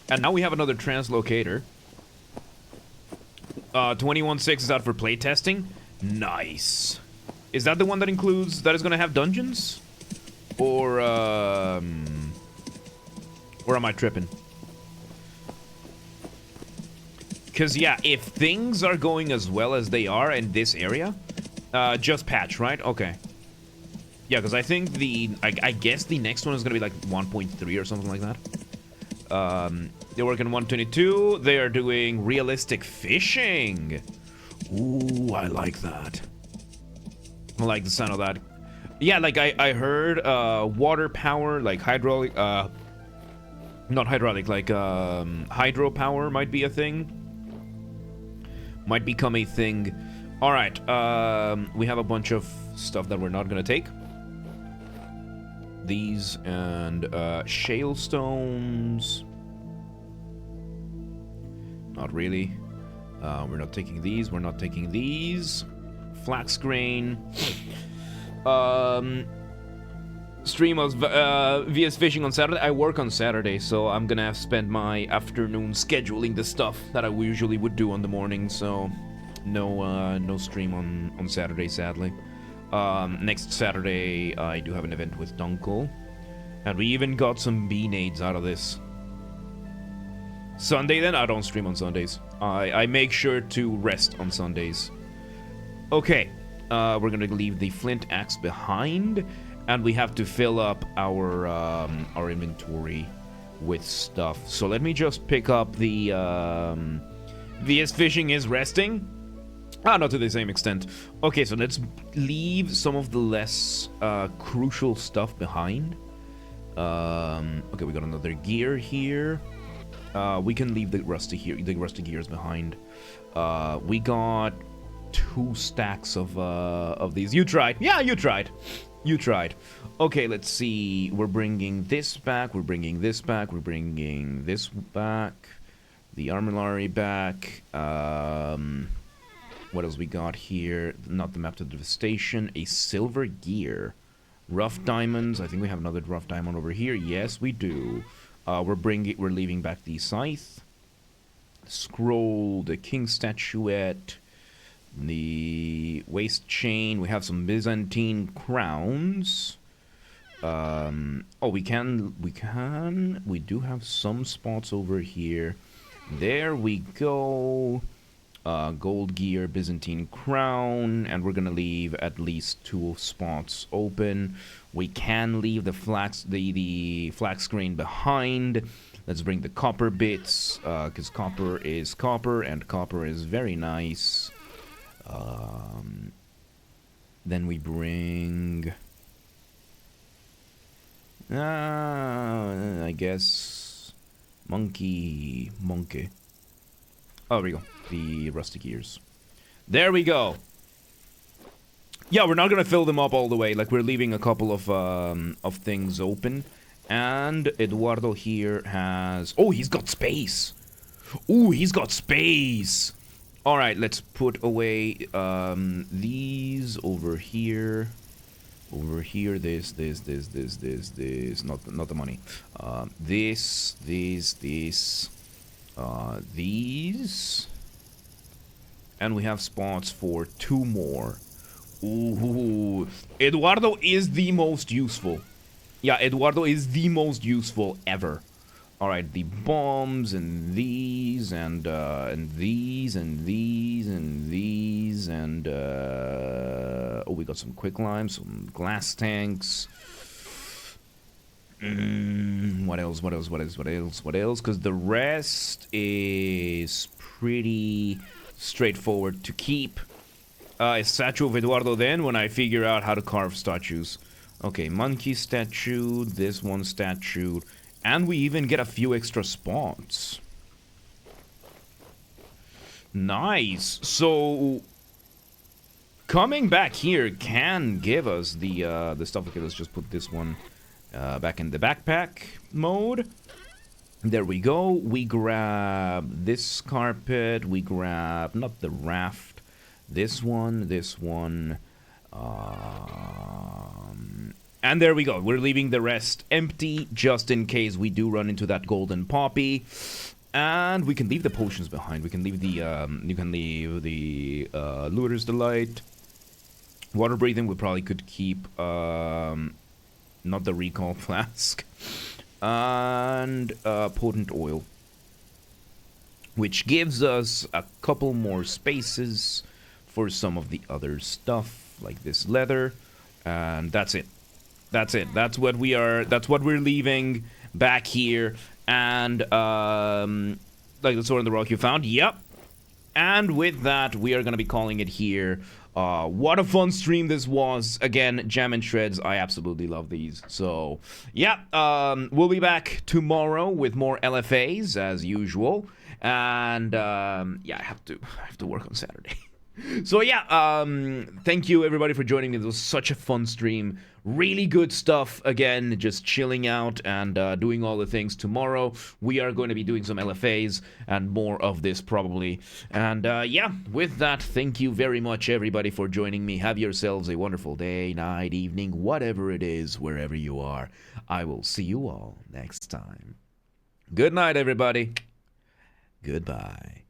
And now we have another translocator. 21.6 is out for playtesting. Nice. Is that the one that includes, that is gonna have dungeons? Or am I tripping? Because, yeah, if things are going as well as they are in this area, just patch, right? Okay. Yeah, because I think I guess the next one is gonna be like 1.3 or something like that. They work in 122. They are doing realistic fishing. Ooh, I like that. I like the sound of that. Yeah, like I heard water power, like hydraulic, not hydraulic, like hydro power might be a thing. Might become a thing. All right, we have a bunch of stuff that we're not gonna take. These and shale stones. Not really. We're not taking these. We're not taking these. Flax grain. Stream of VS Fishing on Saturday. I work on Saturday, so I'm gonna have to spend my afternoon scheduling the stuff that I usually would do on the morning. So, no stream on Saturday, sadly. Next Saturday, I do have an event with Dunkel, and we even got some B-nades out of this. Sunday, then? I don't stream on Sundays. I make sure to rest on Sundays. Okay, we're gonna leave the flint axe behind, and we have to fill up our inventory with stuff. So let me just pick up the VS fishing is resting. Not to the same extent. Okay, so let's leave some of the less crucial stuff behind. Okay, we got another gear here. We can leave the rusty gears behind. We got 2 stacks of these. You tried. Yeah, you tried. You tried. Okay, let's see. We're bringing this back. We're bringing this back. We're bringing this back. The armillary back. What else we got here? Not the map to the station. A silver gear. Rough diamonds. I think we have another rough diamond over here. Yes, we do. We're leaving back the scythe. Scroll. The king statuette. The waist chain. We have some Byzantine crowns. Oh, we do have some spots over here. There we go. Gold gear, Byzantine crown, and we're gonna leave at least 2 spots open. We can leave the flax screen behind. Let's bring the copper bits, because copper is copper, and copper is very nice. Then we bring... I guess... Monkey. Oh, there we go. The rusty gears. There we go. Yeah, we're not gonna fill them up all the way. Like, we're leaving a couple of things open. And Eduardo here has... Oh, he's got space. Ooh, he's got space. All right, let's put away these over here. Over here, this. Not the money. These. And we have spots for 2 more. Ooh, Eduardo is the most useful. Yeah, Eduardo is the most useful ever. All right, the bombs and these and these and these and these and oh, we got some quicklime, some glass tanks. What else? Because the rest is pretty straightforward to keep. A statue of Eduardo then, when I figure out how to carve statues. Okay, monkey statue, this one statue, and we even get a few extra spots. Nice. So coming back here can give us the stuff. Okay, let's just put this one back in the backpack mode. There we go. We grab this carpet. We grab, not the raft, this one. And there we go. We're leaving the rest empty just in case we do run into that golden poppy. And we can leave the potions behind. We can leave the, Looter's Delight. Water breathing we probably could keep, not the recall flask. And potent oil, which gives us a couple more spaces for some of the other stuff, like this leather, and that's it. That's what we're leaving back here. And like the sword in the rock you found. Yep. And with that, we are gonna be calling it here. What a fun stream this was. Again, Jam and Shreds, I absolutely love these. So, yeah, we'll be back tomorrow with more LFAs, as usual. And, yeah, I have to work on Saturday. So, yeah, thank you, everybody, for joining me. This was such a fun stream. Really good stuff. Again, just chilling out and doing all the things. Tomorrow, we are going to be doing some LFAs and more of this, probably. And, yeah, with that, thank you very much, everybody, for joining me. Have yourselves a wonderful day, night, evening, whatever it is, wherever you are. I will see you all next time. Good night, everybody. Goodbye.